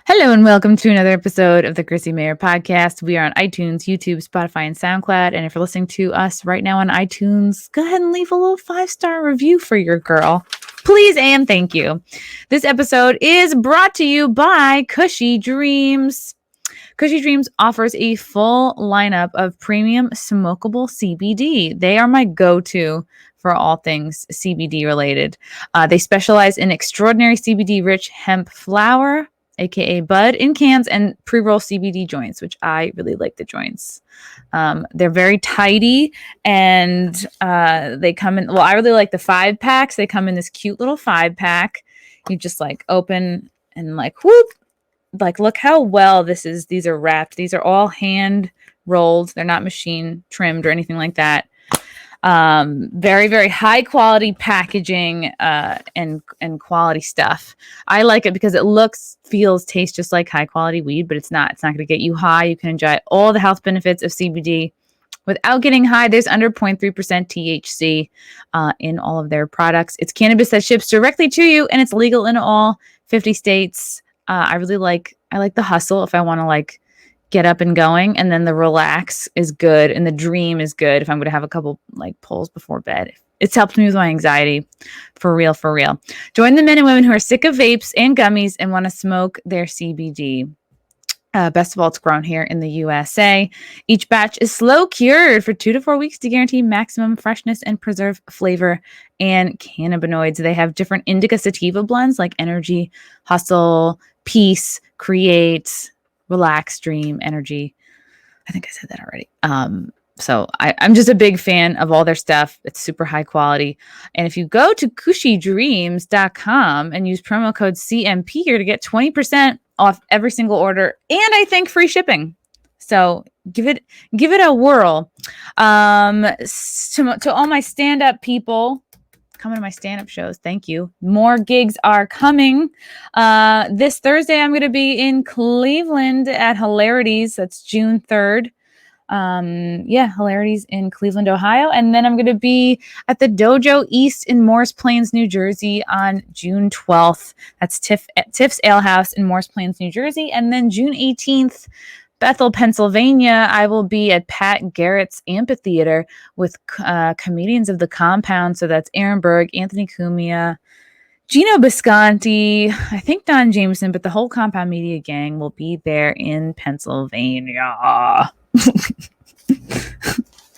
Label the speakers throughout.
Speaker 1: Hello and welcome to another episode of the Chrissie Mayr podcast. We are on iTunes, YouTube, Spotify, and SoundCloud. And if you're listening to us right now on iTunes, go ahead and leave a little 5-star review for your girl. Please and thank you. This episode is brought to you by Cushy Dreams. Cushy Dreams offers a full lineup of premium smokable CBD. They are my go-to for all things CBD related. They specialize in extraordinary CBD-rich hemp flower, aka bud, in cans and pre-roll CBD joints, which I really like the joints. They're very tidy and they come in, well, I really like the 5-packs. They come in this cute little 5-pack. You just like open and like whoop, like look how well these are wrapped. These are all hand rolled. They're not machine trimmed or anything like that. Very, very high quality packaging and quality stuff. I like it because it looks, feels, tastes just like high quality weed, but it's not. It's not going to get you high. You can enjoy all the health benefits of CBD without getting high. There's under 0.3% THC in all of their products. It's cannabis that ships directly to you, and it's legal in all 50 states. I like the hustle if I want to like get up and going, and then the relax is good, and the dream is good if I'm going to have a couple like pulls before bed. It's helped me with my anxiety for real. Join the men and women who are sick of vapes and gummies and want to smoke their CBD. Best of all, it's grown here in the USA. Each batch is slow cured for 2 to 4 weeks to guarantee maximum freshness and preserve flavor and cannabinoids. They have different indica sativa blends like energy, hustle, peace, create, relax, dream, energy. I think I said that already. So I'm just a big fan of all their stuff. It's super high quality. And if you go to cushydreams.com and use promo code CMP here to get 20% off every single order, and I think free shipping. So give it a whirl. To all my stand-up people, coming to my stand-up shows, thank you. More gigs are coming. This Thursday, I'm going to be in Cleveland at Hilarities. That's June 3rd. Hilarities in Cleveland, Ohio. And then I'm going to be at the Dojo East in Morris Plains, New Jersey on June 12th. That's Tiff's Ale House in Morris Plains, New Jersey. And then June 18th, Bethel, Pennsylvania, I will be at Pat Garrett's Amphitheater with comedians of the compound. So that's Aaron Berg, Anthony Cumia, Gino Bisconti, I think Don Jameson, but the whole Compound Media gang will be there in Pennsylvania.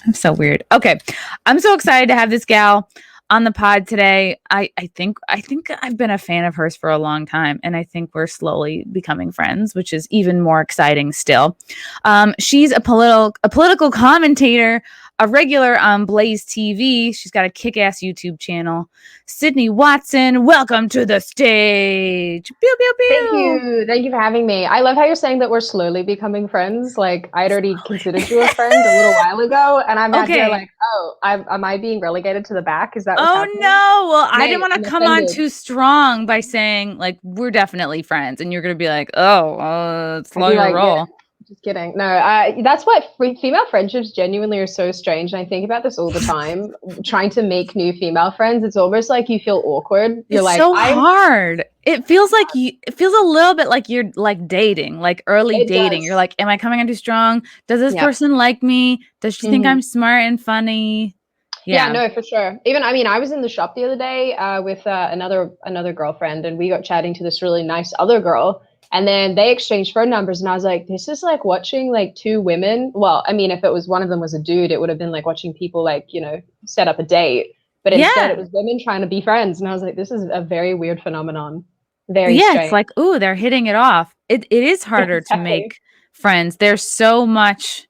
Speaker 1: I'm so weird. Okay. I'm so excited to have this gal on the pod today. I think I've been a fan of hers for a long time, and I think we're slowly becoming friends, which is even more exciting still. She's a political commentator, a regular on Blaze TV. She's got a kick-ass YouTube channel. Sydney Watson, welcome to the stage. Pew, pew, pew.
Speaker 2: Thank you for having me. I love how you're saying that we're slowly becoming friends. Like, I'd already considered you a friend a little while ago, and I'm out here like, am I being relegated to the back? Is that what's happening?
Speaker 1: No. Well, I didn't want to come on too strong by saying like we're definitely friends, and you're gonna be like, slow your roll.
Speaker 2: Yeah. Just kidding. No, that's why female friendships genuinely are so strange. And I think about this all the time. Trying to make new female friends, it's almost like you feel awkward. You're like,
Speaker 1: so hard. It feels like it feels a little bit like you're like dating, like early dating. You're like, am I coming on too strong? Does this person like me? Does she think I'm smart and funny?
Speaker 2: Yeah, no, for sure. I was in the shop the other day with another girlfriend, and we got chatting to this really nice other girl. And then they exchanged phone numbers, and I was like, this is like watching like two women. Well, I mean, if it was one of them was a dude, it would have been like watching people like, set up a date. But instead it was women trying to be friends. And I was like, this is a very weird phenomenon. Very strange.
Speaker 1: It's like, ooh, they're hitting it off. It is harder to make friends. There's so much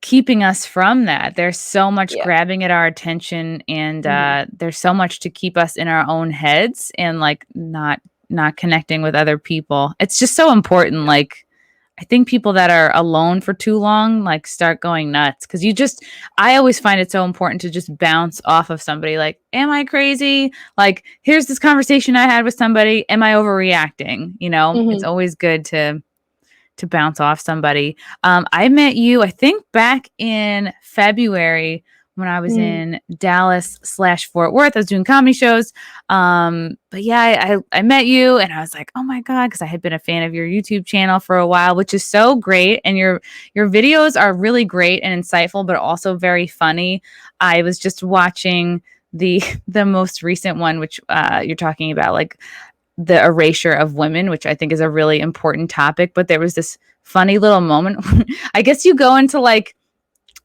Speaker 1: keeping us from that. There's so much grabbing at our attention, and there's so much to keep us in our own heads and like not connecting with other people. It's just so important. Like, I think people that are alone for too long, like start going nuts. Cause I always find it so important to just bounce off of somebody. Like, am I crazy? Like, here's this conversation I had with somebody. Am I overreacting? It's always good to bounce off somebody. I met you, I think back in February when I was in Dallas/Fort Worth. I was doing comedy shows. But yeah, I met you and I was like, oh my God, because I had been a fan of your YouTube channel for a while, which is so great. And your videos are really great and insightful, but also very funny. I was just watching the most recent one, which you're talking about, like the erasure of women, which I think is a really important topic. But there was this funny little moment. I guess you go into like,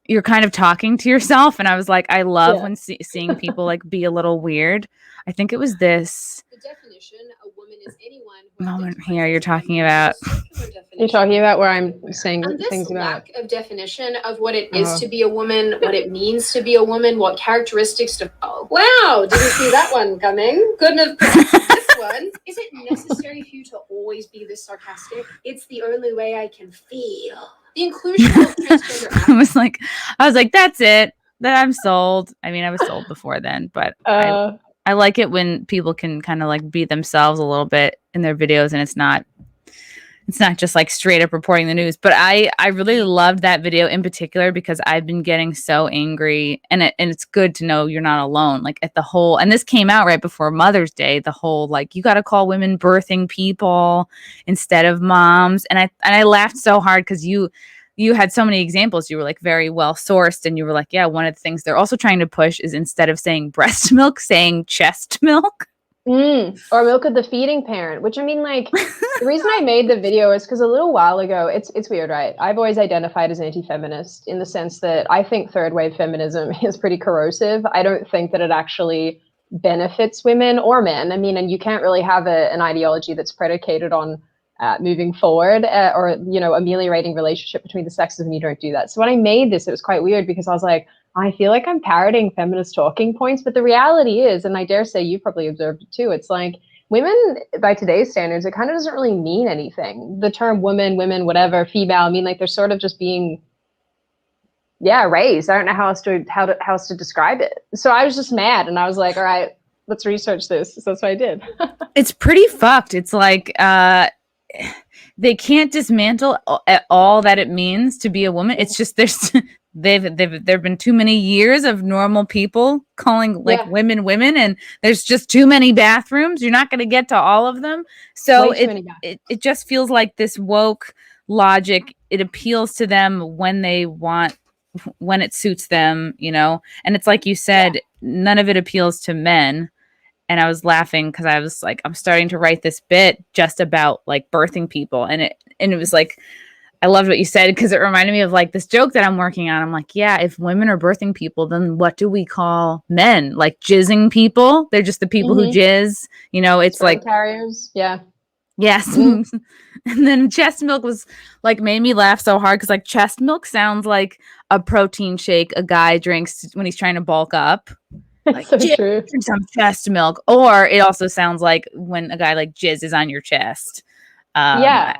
Speaker 1: you're kind of talking to yourself. And I was like, I love when seeing people like be a little weird. I think it was this
Speaker 3: the definition, a woman is anyone
Speaker 1: moment here you're talking about.
Speaker 2: You're talking about where I'm saying
Speaker 3: and this
Speaker 2: things about
Speaker 3: lack of definition of what it is to be a woman, what it means to be a woman, what characteristics to follow. Wow, didn't see that one coming. Couldn't have predicted this one. Is it necessary for you to always be this sarcastic? It's the only way I can feel. The inclusion of transgender.
Speaker 1: I was like, that's it. That I'm sold. I mean, I was sold before then, but I like it when people can kind of like be themselves a little bit in their videos, and it's not just like straight up reporting the news. But I really loved that video in particular because I've been getting so angry, and it's good to know you're not alone. Like at the whole, and this came out right before Mother's Day, the whole like you got to call women birthing people instead of moms, and I laughed so hard because you had so many examples. You were like very well sourced, and you were like, yeah, one of the things they're also trying to push is instead of saying breast milk, saying chest milk.
Speaker 2: Or milk of the feeding parent, which I mean, like, the reason I made the video is because a little while ago, it's weird, right? I've always identified as anti-feminist in the sense that I think third wave feminism is pretty corrosive. I don't think that it actually benefits women or men. I mean, and you can't really have an ideology that's predicated on moving forward or, you know, ameliorating relationship between the sexes when you don't do that. So when I made this, it was quite weird because I was like, I feel like I'm parroting feminist talking points, but the reality is, and I dare say you probably observed it too, it's like women by today's standards, it kind of doesn't really mean anything. The term woman, whatever, female, I mean, like they're sort of just being, raised. I don't know how else to describe it. So I was just mad and I was like, all right, let's research this. So that's what I did.
Speaker 1: It's pretty fucked. It's like, they can't dismantle at all that it means to be a woman. It's just there've been too many years of normal people calling like women, and there's just too many bathrooms. You're not going to get to all of them. So it just feels like this woke logic. It appeals to them when they want, when it suits them, you know. And it's like you said, none of it appeals to men. And I was laughing because I was like, I'm starting to write this bit just about like birthing people. And it was like, I loved what you said because it reminded me of like this joke that I'm working on. I'm like, yeah, if women are birthing people, then what do we call men? Like jizzing people? They're just the people who jizz. You know, it's like
Speaker 2: carriers. Yeah.
Speaker 1: Yes. And then chest milk was like made me laugh so hard because like chest milk sounds like a protein shake a guy drinks when he's trying to bulk up. Like,
Speaker 2: so true.
Speaker 1: Drink some chest milk. Or it also sounds like when a guy like jizzes on your chest. I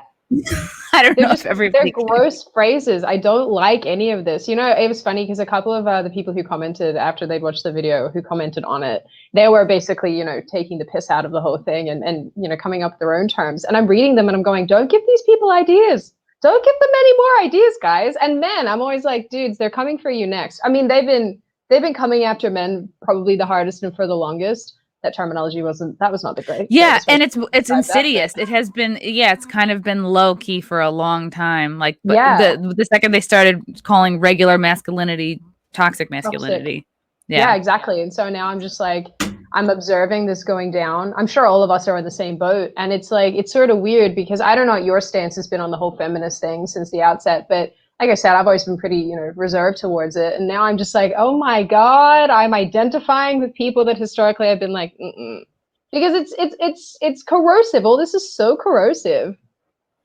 Speaker 1: don't know if everybody.
Speaker 2: They're gross phrases. I don't like any of this. You know, it was funny because a couple of the people who commented after they'd watched the video, who commented on it, they were basically, you know, taking the piss out of the whole thing and you know, coming up with their own terms. And I'm reading them and I'm going, don't give these people ideas. Don't give them any more ideas, guys. And men, I'm always like, dudes, they're coming for you next. I mean, they've been coming after men probably the hardest and for the longest. That terminology was not the great.
Speaker 1: Yeah, and it's insidious. It has been, it's kind of been low key for a long time. Like, the second they started calling regular masculinity toxic masculinity.
Speaker 2: Yeah, exactly. And so now I'm just like, I'm observing this going down. I'm sure all of us are in the same boat, and it's like it's sort of weird because I don't know what your stance has been on the whole feminist thing since the outset, but like I said, I've always been pretty, you know, reserved towards it. And now I'm just like, oh my God, I'm identifying with people that historically I've been like, because it's corrosive. All this is so corrosive.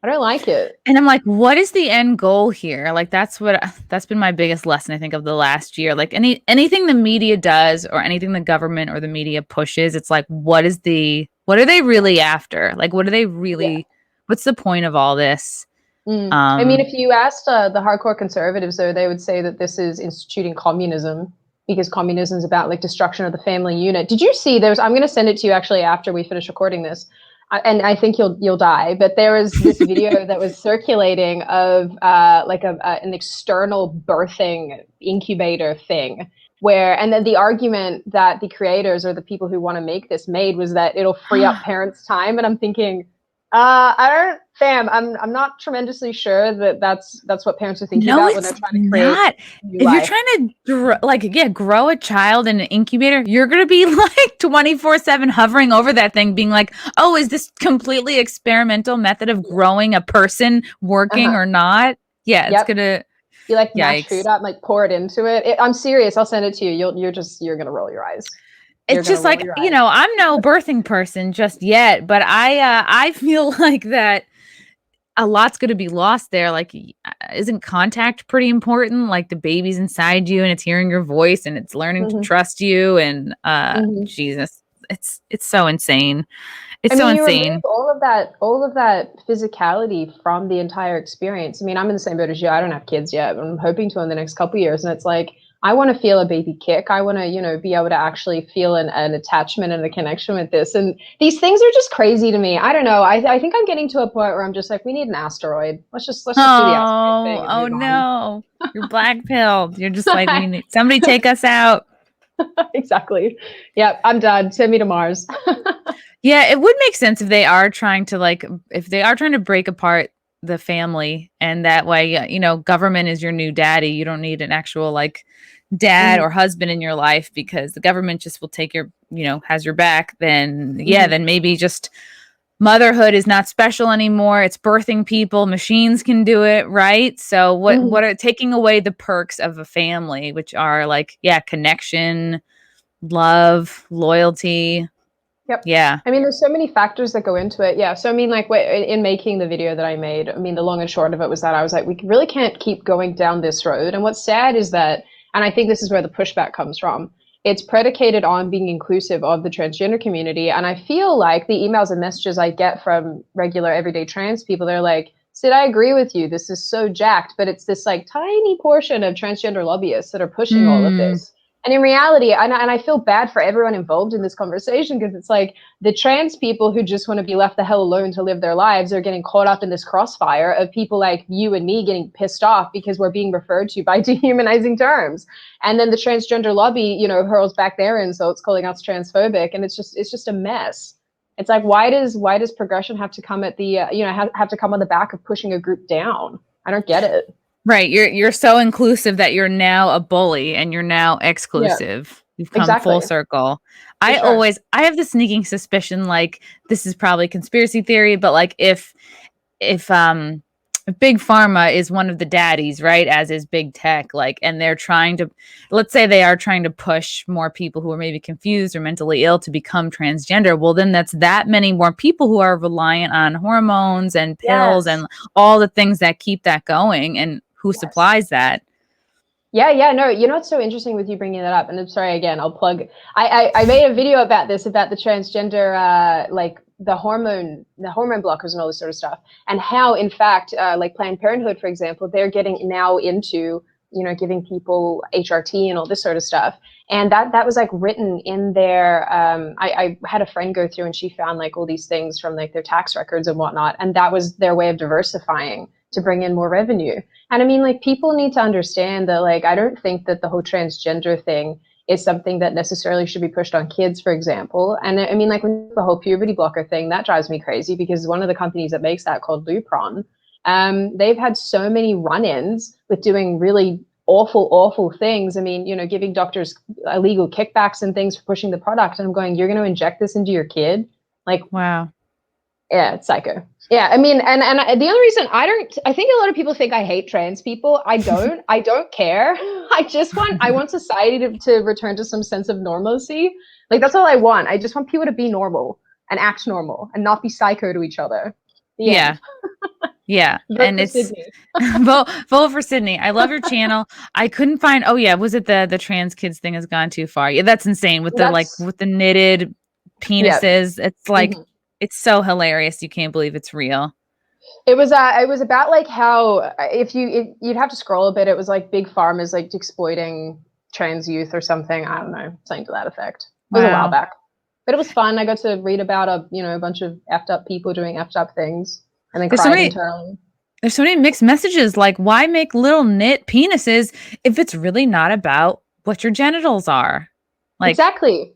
Speaker 2: I don't like it.
Speaker 1: And I'm like, what is the end goal here? Like, that's been my biggest lesson, I think, of the last year. Like anything the media does or anything the government or the media pushes, it's like, what are they really after? Like, what are they really, what's the point of all this?
Speaker 2: I mean, if you asked the hardcore conservatives, though, they would say that this is instituting communism because communism is about like destruction of the family unit. Did you see I'm going to send it to you actually after we finish recording this. And I think you'll die. But there was this video that was circulating of like an external birthing incubator thing and then the argument that the creators or the people who want to make this made was that it'll free up parents' time. And I'm thinking, I'm not tremendously sure that that's what parents are thinking about when they're trying to create
Speaker 1: not. If you're trying to grow a child in an incubator, you're gonna be like 24/7 hovering over that thing, being like, "Oh, is this completely experimental method of growing a person working or not?" Yeah, it's gonna.
Speaker 2: You like mash food up, like pour it into it. I'm serious. I'll send it to you. You're gonna roll your eyes.
Speaker 1: It's just like, I'm no birthing person just yet, but I feel like that a lot's going to be lost there. Like, isn't contact pretty important? Like the baby's inside you and it's hearing your voice and it's learning to trust you. And Jesus, it's so insane. It's so insane.
Speaker 2: All of that physicality from the entire experience. I mean, I'm in the same boat as you. I don't have kids yet, but I'm hoping to in the next couple of years. And it's like, I want to feel a baby kick. I want to, be able to actually feel an attachment and a connection with this. And these things are just crazy to me. I don't know. I think I'm getting to a point where I'm just like, we need an asteroid. Let's just do the asteroid thing.
Speaker 1: Oh no, you're black-pilled. You're just like, we need somebody take us out.
Speaker 2: Exactly. Yeah, I'm done. Send me to Mars.
Speaker 1: Yeah, it would make sense if they are trying to break apart the family, and that way, government is your new daddy. You don't need an actual dad or husband in your life because the government just will take your, has your back. Then then maybe just motherhood is not special anymore. It's birthing people. Machines can do it, right? So what are taking away the perks of a family, which are connection, love, loyalty.
Speaker 2: Yep.
Speaker 1: Yeah.
Speaker 2: I mean, there's so many factors that go into it. Yeah. So, I mean, in making the video that I made, I mean, the long and short of it was that I was like, we really can't keep going down this road. And what's sad is that, and I think this is where the pushback comes from, it's predicated on being inclusive of the transgender community. And I feel like the emails and messages I get from regular everyday trans people, they're like, Sid, I agree with you. This is so jacked, but it's this tiny portion of transgender lobbyists that are pushing all of this. And in reality, and I feel bad for everyone involved in this conversation because it's like the trans people who just want to be left the hell alone to live their lives are getting caught up in this crossfire of people like you and me getting pissed off because we're being referred to by dehumanizing terms. And then the transgender lobby, hurls back their insults, calling us transphobic. And it's just a mess. It's like, why does progression have to come at the, have to come on the back of pushing a group down? I don't get it.
Speaker 1: Right. You're so inclusive that you're now a bully and you're now exclusive. Yeah, you've come full circle. I have this sneaking suspicion, this is probably conspiracy theory, but if Big Pharma is one of the daddies, right, as is Big Tech, and they're trying to, let's say they are trying to push more people who are maybe confused or mentally ill to become transgender. Well, then that's that many more people who are reliant on hormones and pills and all the things that keep that going. And who supplies that?
Speaker 2: Yeah, no, what's so interesting with you bringing that up, and I'm sorry, again, I'll plug, I made a video about this, about the transgender, the hormone blockers and all this sort of stuff, and how, in fact, Planned Parenthood, for example, they're getting now into, giving people HRT and all this sort of stuff. And that was written in their, I had a friend go through and she found all these things from their tax records and whatnot. And that was their way of diversifying to bring in more revenue. And I mean, people need to understand that, I don't think that the whole transgender thing is something that necessarily should be pushed on kids, for example. And I mean, when the whole puberty blocker thing, that drives me crazy because one of the companies that makes that, called Lupron, they've had so many run-ins with doing really awful things. I mean, giving doctors illegal kickbacks and things for pushing the product. And I'm going, you're going to inject this into your kid?
Speaker 1: Wow.
Speaker 2: Yeah, it's psycho. Yeah, I mean, and the only reason I think a lot of people think I hate trans people. I don't care. I want society to return to some sense of normalcy. That's all I want. I just want people to be normal and act normal and not be psycho to each other.
Speaker 1: Yeah. Yeah. And it's vote for Sydney. I love your channel. I couldn't find, was it the trans kids thing has gone too far? Yeah, that's insane with with the knitted penises. Yeah. It's it's so hilarious. You can't believe it's real.
Speaker 2: It was about how you'd have to scroll a bit. It was Big Pharma is exploiting trans youth or something. I don't know, something to that effect. It was a while back, but it was fun. I got to read about a bunch of effed up people doing effed up things and then cried internally. There's
Speaker 1: so many mixed messages. Why make little knit penises if it's really not about what your genitals are. Like,
Speaker 2: exactly.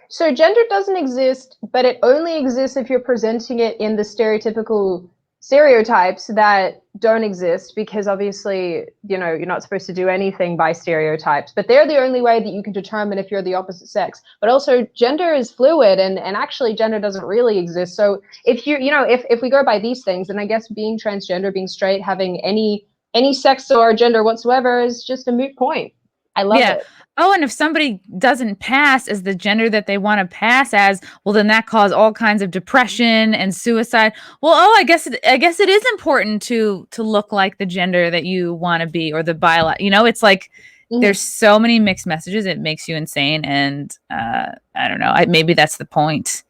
Speaker 2: So gender doesn't exist, but it only exists if you're presenting it in the stereotypical stereotypes that don't exist, because obviously, you know, you're not supposed to do anything by stereotypes, but they're the only way that you can determine if you're the opposite sex. But also gender is fluid, and actually gender doesn't really exist. So if you know, if we go by these things, then I guess being transgender, being straight, having any sex or gender whatsoever is just a moot point. I love it.
Speaker 1: Oh, and if somebody doesn't pass as the gender that they want to pass as, well, then that causes all kinds of depression and suicide. Well, I guess it is important to look like the gender that you want to be, or the bio. You know, it's like there's so many mixed messages. It makes you insane, and I don't know. Maybe that's the point.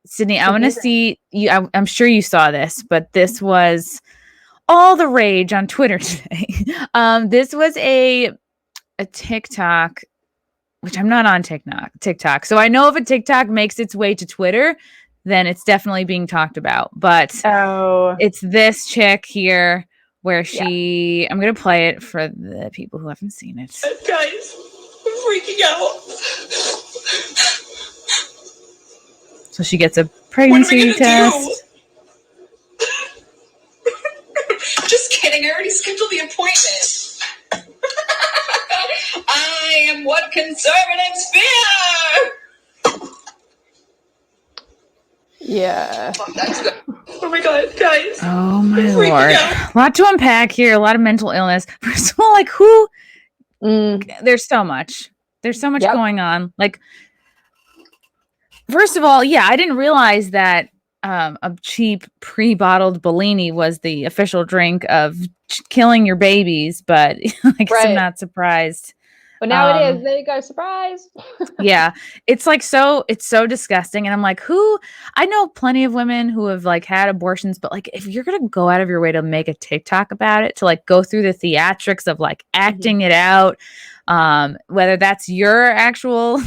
Speaker 1: Sydney, I want to see you. I'm sure you saw this, but this was all the rage on Twitter today. This was a TikTok, which I'm not on TikTok. So I know if a TikTok makes its way to Twitter, then it's definitely being talked about. But it's this chick here where I'm going to play it for the people who haven't seen it.
Speaker 4: Guys, I'm freaking out.
Speaker 1: So she gets a pregnancy test.
Speaker 4: Just kidding. I already scheduled the appointment. I am what conservatives fear.
Speaker 2: Yeah.
Speaker 4: Oh my God, guys.
Speaker 1: Oh my Lord. A lot to unpack here. A lot of mental illness. First of all, like there's so much. There's so much going on. Like, first of all, I didn't realize that a cheap pre-bottled Bellini was the official drink of killing your babies, but I guess I'm not surprised.
Speaker 2: But now it is. There you go. Surprise.
Speaker 1: Yeah. It's like it's so disgusting. And I'm like, I know plenty of women who have like had abortions, but like if you're gonna go out of your way to make a TikTok about it, to like go through the theatrics of like acting it out, whether that's your actual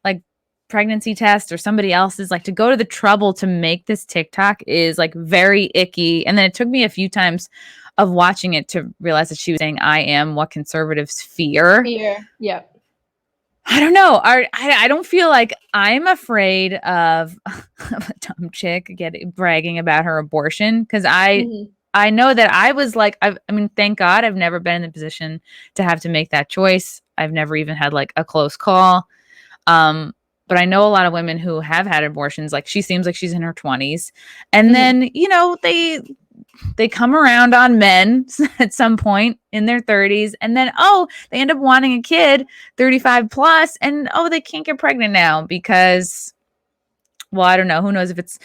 Speaker 1: like pregnancy test or somebody else's, like to go to the trouble to make this TikTok is like very icky. And then it took me a few times of watching it to realize that she was saying, I am what conservatives fear.
Speaker 2: Yeah.
Speaker 1: I don't know. I don't feel like I'm afraid of a dumb chick bragging about her abortion, because I know that I was like, I mean, thank God I've never been in the position to have to make that choice. I've never even had like a close call. But I know a lot of women who have had abortions. Like, she seems like she's in her 20s. And then, you know, they come around on men at some point in their 30s, and then they end up wanting a kid 35 plus, and they can't get pregnant now because, well, I don't know, who knows if it's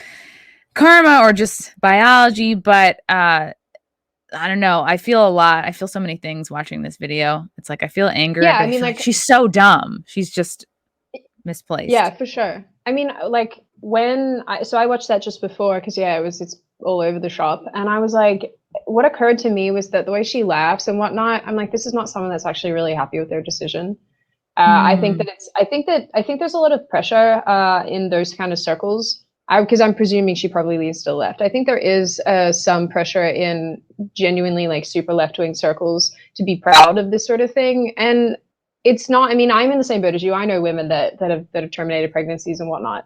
Speaker 1: karma or just biology, but I don't know, I feel so many things watching this video. It's like I feel anger.
Speaker 2: I mean, like
Speaker 1: she's so dumb, she's just misplaced.
Speaker 2: Yeah, for sure. I mean, like I watched that just before, because it's all over the shop, and I was like, what occurred to me was that the way she laughs and whatnot, I'm like, this is not someone that's actually really happy with their decision. I think there's a lot of pressure in those kind of circles, because I'm presuming she probably leans to the left. I think there is some pressure in genuinely like super left-wing circles to be proud of this sort of thing, and it's not. I mean, I'm in the same boat as you. I know women that have terminated pregnancies and whatnot,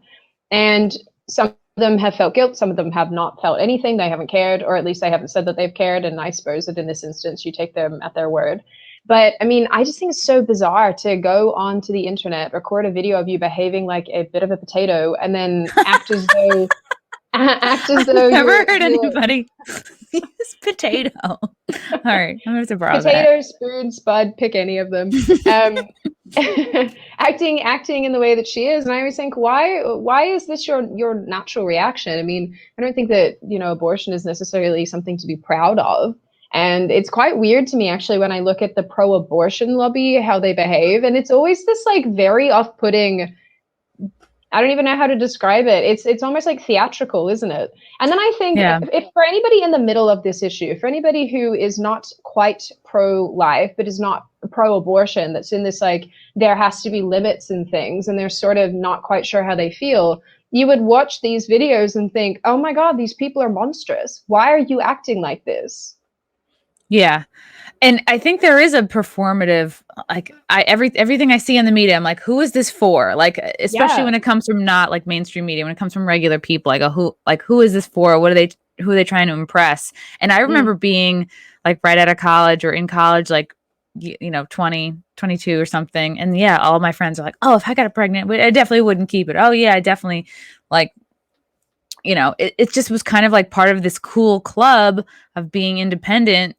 Speaker 2: and some of them have felt guilt. Some of them have not felt anything. They haven't cared, or at least they haven't said that they've cared. And I suppose that in this instance, you take them at their word. But I mean, I just think it's so bizarre to go onto the internet, record a video of you behaving like a bit of a potato, and then act as though
Speaker 1: I've never heard anybody use potato. All right, I'm going to borrow
Speaker 2: potato, spoon, spud, pick any of them. Acting in the way that she is, and I always think, why is this your natural reaction? I mean, I don't think that, you know, abortion is necessarily something to be proud of, and it's quite weird to me actually when I look at the pro-abortion lobby, how they behave, and it's always this like very off-putting. I don't even know how to describe it. It's almost like theatrical, isn't it? And then I think if for anybody in the middle of this issue, for anybody who is not quite pro-life, but is not pro-abortion, that's in this like, there has to be limits and things, and they're sort of not quite sure how they feel, you would watch these videos and think, oh my God, these people are monstrous. Why are you acting like this?
Speaker 1: Yeah. And I think there is a performative, like everything I see in the media, I'm like, who is this for? Like, especially when it comes from not like mainstream media, when it comes from regular people, I go, who is this for? Who are they trying to impress? And I remember being like right out of college or in college, like, 20, 22 or something. And yeah, all my friends are like, oh, if I got pregnant, I definitely wouldn't keep it. Oh yeah, I definitely like, it just was kind of like part of this cool club of being independent,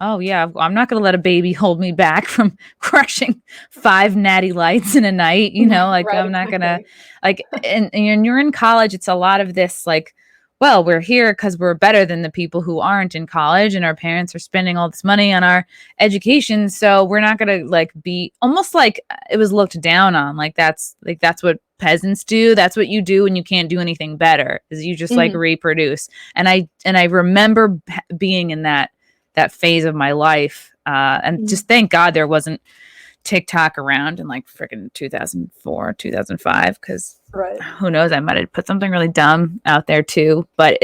Speaker 1: oh yeah, I'm not going to let a baby hold me back from crushing 5 natty lights in a night, like
Speaker 2: Right,
Speaker 1: I'm not going to
Speaker 2: exactly.
Speaker 1: like, and you're in college. It's a lot of this like, well, we're here because we're better than the people who aren't in college and our parents are spending all this money on our education. So we're not going to like be almost like it was looked down on. That's what peasants do. That's what you do when you can't do anything better is you just like reproduce. And I remember being in that phase of my life. And just thank God there wasn't TikTok around in like freaking 2004, 2005, because who knows, I might have put something really dumb out there too. But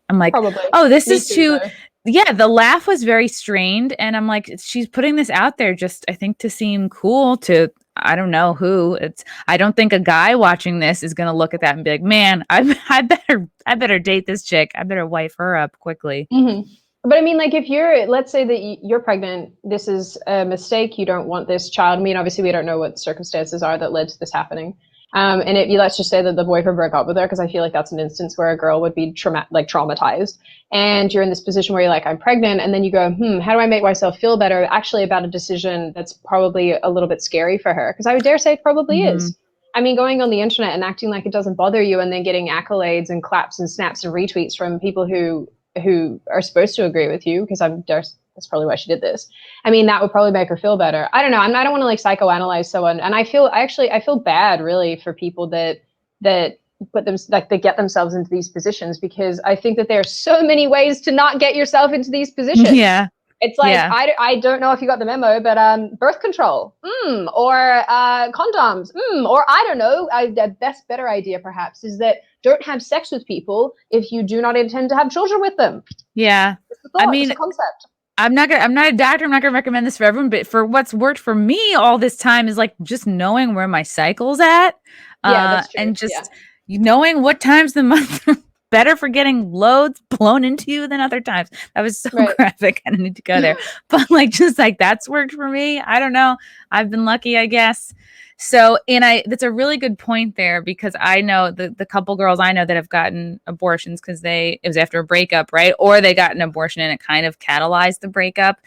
Speaker 1: I'm like,
Speaker 2: Probably.
Speaker 1: oh, this
Speaker 2: Me
Speaker 1: is
Speaker 2: too,
Speaker 1: too. Yeah, the laugh was very strained, and I'm like, she's putting this out there just, I think, to seem cool to, I don't know who. I don't think a guy watching this is gonna look at that and be like, man, I better date this chick. I better wife her up quickly.
Speaker 2: But I mean, like, if let's say that you're pregnant, this is a mistake. You don't want this child. I mean, obviously, we don't know what the circumstances are that led to this happening. And let's just say that the boyfriend broke up with her, because I feel like that's an instance where a girl would be traumatized. And you're in this position where you're like, I'm pregnant. And then you go, how do I make myself feel better? Actually, about a decision that's probably a little bit scary for her. Because I would dare say it probably is. I mean, going on the internet and acting like it doesn't bother you, and then getting accolades and claps and snaps and retweets from people who are supposed to agree with you, because that's probably why she did this. I mean, that would probably make her feel better. I don't know. I don't want to like psychoanalyze someone. And I feel bad really for people that put them, like, they get themselves into these positions, because I think that there are so many ways to not get yourself into these positions.
Speaker 1: Yeah.
Speaker 2: It's like, I don't know if you got the memo, but birth control, or condoms, or I don't know. The better idea perhaps is that don't have sex with people if you do not intend to have children with them.
Speaker 1: Yeah.
Speaker 2: I mean, it's a concept.
Speaker 1: I'm not a doctor. I'm not going to recommend this for everyone, but for what's worked for me all this time is like just knowing where my cycle's at.
Speaker 2: That's true.
Speaker 1: And just knowing what times the month are better for getting loads blown into you than other times. That was so graphic. I don't need to go there, but like, just like that's worked for me. I don't know. I've been lucky, I guess. So, and that's a really good point there, because I know the couple girls I know that have gotten abortions because it was after a breakup, right? Or they got an abortion and it kind of catalyzed the breakup.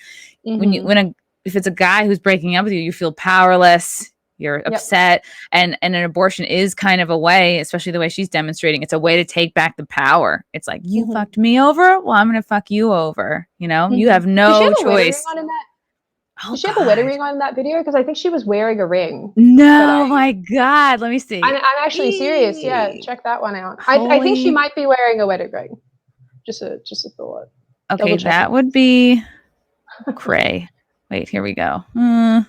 Speaker 1: If it's a guy who's breaking up with you, you feel powerless, you're upset, and an abortion is kind of a way, especially the way she's demonstrating, it's a way to take back the power. It's like, you fucked me over, well, I'm gonna fuck you over. You have no choice.
Speaker 2: Does she have a wedding ring on in that video? Because I think she was wearing a ring.
Speaker 1: No, my God. Let me see.
Speaker 2: I'm actually serious. Yeah, check that one out. I think she might be wearing a wedding ring. Just a thought.
Speaker 1: Okay, that would be cray. Wait, here we go. Sorry,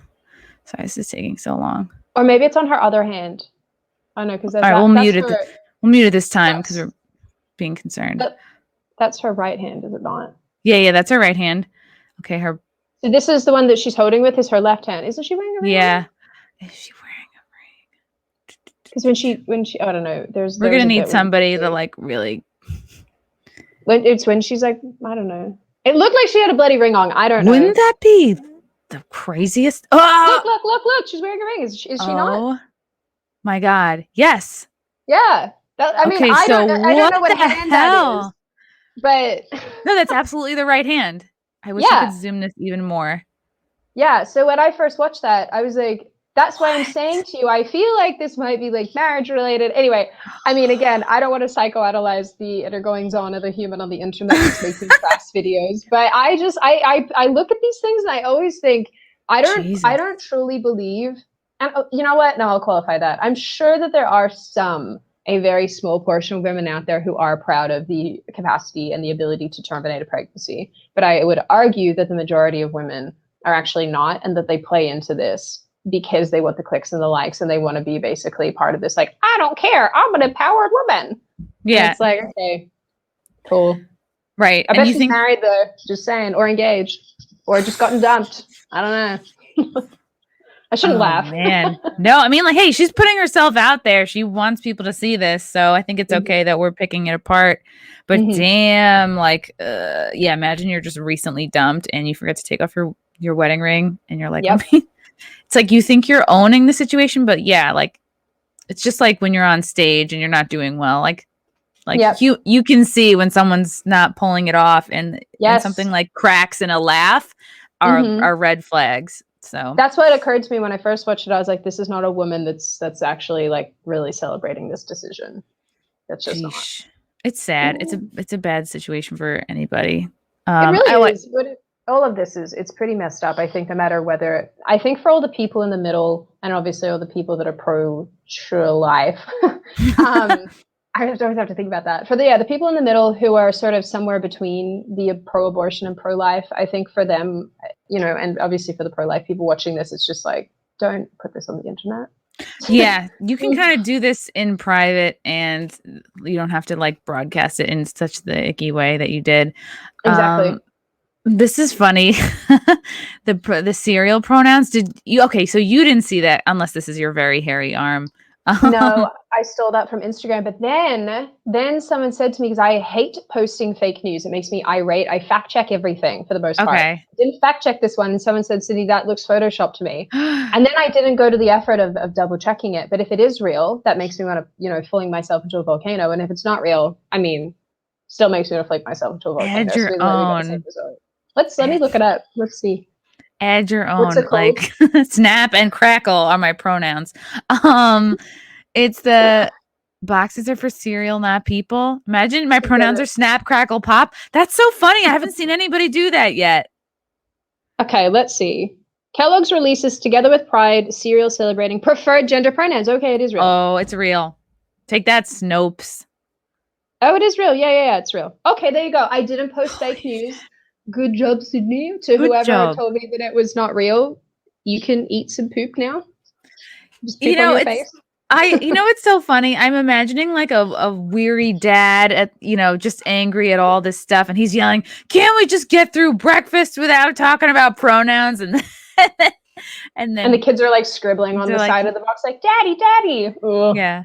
Speaker 1: this is taking so long.
Speaker 2: Or maybe it's on her other hand. I know, because
Speaker 1: all right, we'll mute it this time because we're being concerned.
Speaker 2: That's her right hand, is it not?
Speaker 1: Yeah, that's her right hand. Okay,
Speaker 2: So this is the one that she's holding with, is her left hand. Isn't she wearing a ring?
Speaker 1: Yeah. Is she wearing a ring?
Speaker 2: Because when she I don't know.
Speaker 1: We're gonna need somebody to like really.
Speaker 2: When she's like, I don't know. It looked like she had a bloody ring on. I don't know.
Speaker 1: Wouldn't that be the craziest?
Speaker 2: Oh! Look! She's wearing a ring. Is she not?
Speaker 1: Oh my God! Yes.
Speaker 2: Yeah. I mean, I don't know what hand that is. But
Speaker 1: no, that's absolutely the right hand. I wish I could zoom this even more.
Speaker 2: Yeah. So when I first watched that, I was like, that's why I'm saying to you, I feel like this might be like marriage related. Anyway, I mean, again, I don't want to psychoanalyze the inner goings on of a human on the internet that's making fast videos, but I look at these things and I always think, I don't truly believe, and you know what? No, I'll qualify that. I'm sure that there are a very small portion of women out there who are proud of the capacity and the ability to terminate a pregnancy. But I would argue that the majority of women are actually not, and that they play into this because they want the clicks and the likes, and they want to be basically part of this, like, I don't care, I'm an empowered woman. Yeah. And it's like, okay, cool.
Speaker 1: Right.
Speaker 2: I bet she's married though, just saying, or engaged. or just gotten dumped. I don't know. I shouldn't laugh.
Speaker 1: Man. No, I mean, like, hey, she's putting herself out there. She wants people to see this. So I think it's okay that we're picking it apart. But damn, like, yeah, imagine you're just recently dumped and you forget to take off your wedding ring and you're like, it's like you think you're owning the situation, but yeah, like, it's just like when you're on stage and you're not doing well. Like you can see when someone's not pulling it off and something like cracks in a laugh are red flags. So
Speaker 2: that's what occurred to me when I first watched it. I was like, this is not a woman that's actually like really celebrating this decision. That's just not.
Speaker 1: It's sad. It's a bad situation for anybody.
Speaker 2: It really is. All of this it's pretty messed up. I think no matter whether, I think for all the people in the middle and obviously all the people that are pro-true life, I always have to think about that. For the people in the middle who are sort of somewhere between the pro-abortion and pro-life, I think for them, and obviously for the pro-life people watching this, it's just like, don't put this on the internet.
Speaker 1: Yeah, you can kind of do this in private and you don't have to like broadcast it in such the icky way that you did.
Speaker 2: Exactly.
Speaker 1: This is funny. The serial pronouns. So you didn't see that unless this is your very hairy arm.
Speaker 2: No, I stole that from Instagram. But then someone said to me, because I hate posting fake news. It makes me irate. I fact check everything for the most part. I didn't fact check this one. And someone said, Sydney, that looks Photoshopped to me. And then I didn't go to the effort of double checking it. But if it is real, that makes me want to, fling myself into a volcano. And if it's not real, I mean, still makes me want to fling myself into a volcano.
Speaker 1: Add your own.
Speaker 2: Let me look it up. Let's see.
Speaker 1: Add your own, like snap and crackle are my pronouns. It's the boxes are for cereal, not people. Imagine my pronouns are snap, crackle, pop. That's so funny. I haven't seen anybody do that yet.
Speaker 2: Okay, let's see. Kellogg's releases Together with Pride cereal celebrating preferred gender pronouns. Okay, it is real.
Speaker 1: Oh, it's real. Take that, Snopes.
Speaker 2: Oh, it is real. Yeah, it's real. Okay, there you go. I didn't post fake news. Good job, Sydney. To whoever told me that it was not real, you can eat some poop now. Just poop on your face.
Speaker 1: It's so funny. I'm imagining like a weary dad at, just angry at all this stuff. And he's yelling, can't we just get through breakfast without talking about pronouns? And then
Speaker 2: the kids are like scribbling on the side of the box, like, daddy. Ugh.
Speaker 1: Yeah.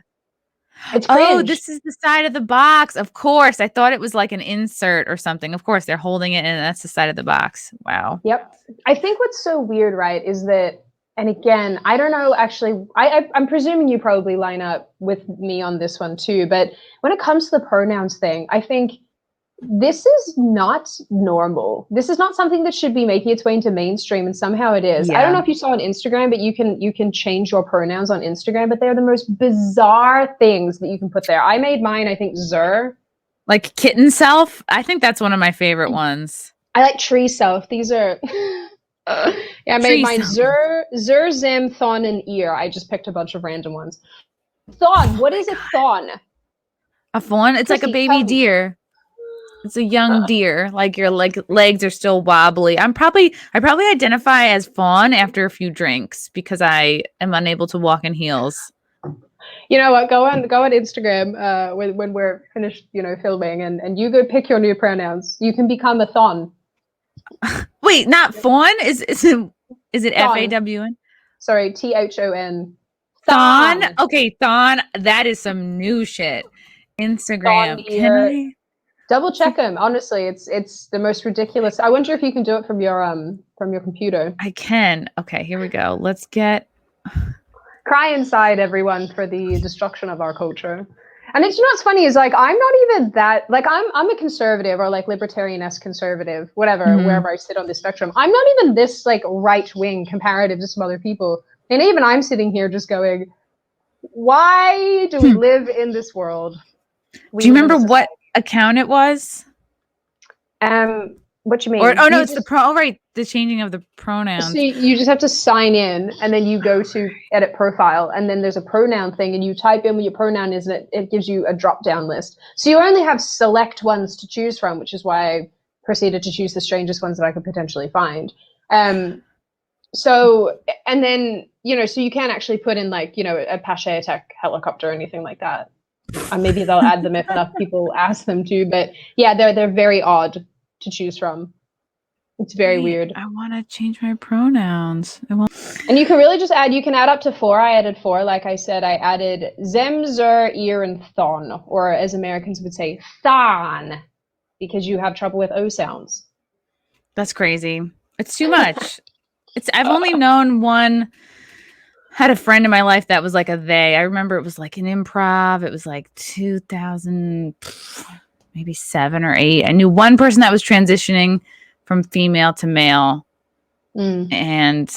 Speaker 2: It's cringe.
Speaker 1: Oh, this is the side of the box. Of course. I thought it was like an insert or something. Of course, they're holding it and that's the side of the box. Wow.
Speaker 2: Yep. I think what's so weird, right, is that, and again, I don't know, actually, I'm presuming you probably line up with me on this one too, but when it comes to the pronouns thing, I think this is not normal. This is not something that should be making its way into mainstream, and somehow it is. Yeah. I don't know if you saw on Instagram, but you can change your pronouns on Instagram, but they're the most bizarre things that you can put there. I made mine, I think, Zer.
Speaker 1: Like kitten self? I think that's one of my favorite ones.
Speaker 2: I like tree self. These are... I made mine Zer, Zem, Thon, and Ear. I just picked a bunch of random ones. Thon, what is a thon?
Speaker 1: A fawn? It's Chrissie, like a baby deer. It's a young deer. Like your legs are still wobbly. I probably identify as fawn after a few drinks because I am unable to walk in heels.
Speaker 2: You know what? Go on Instagram when we're finished, filming, and you go pick your new pronouns. You can become a thon.
Speaker 1: Wait, not fawn? Is it F-A-W-N?
Speaker 2: Sorry, T-H-O-N.
Speaker 1: Thon? Okay, thon. That is some new shit. Instagram. Can I
Speaker 2: double check them? Honestly, it's the most ridiculous. I wonder if you can do it from your computer.
Speaker 1: I can. Okay, here we go. Let's get
Speaker 2: cry inside, everyone, for the destruction of our culture. And it's what's funny is like I'm not even that like I'm a conservative or like libertarian-esque conservative, whatever, wherever I sit on the spectrum. I'm not even this like right wing comparative to some other people. And even I'm sitting here just going, why do we live in this world?
Speaker 1: Do you remember what account it was?
Speaker 2: What you mean?
Speaker 1: No, it's the changing of the pronouns.
Speaker 2: So you just have to sign in, and then you go to edit profile, and then there's a pronoun thing, and you type in what your pronoun is, and it gives you a drop-down list. So you only have select ones to choose from, which is why I proceeded to choose the strangest ones that I could potentially find. So, and then, so you can't actually put in like, a Pache attack helicopter or anything like that. Maybe they'll add them if enough people ask them to, but yeah, they're very odd to choose from. It's very
Speaker 1: Wait,
Speaker 2: weird.
Speaker 1: I want to change my pronouns.
Speaker 2: And you can really just add, you can add up to 4. I added 4. Like I said, I added zem, zer, ear, and thon, or as Americans would say, thon, because you have trouble with O sounds.
Speaker 1: That's crazy. It's too much. I've only known one, had a friend in my life that was like a they. I remember it was like an improv. It was like 2000, maybe 7 or 8. I knew one person that was transitioning from female to male. And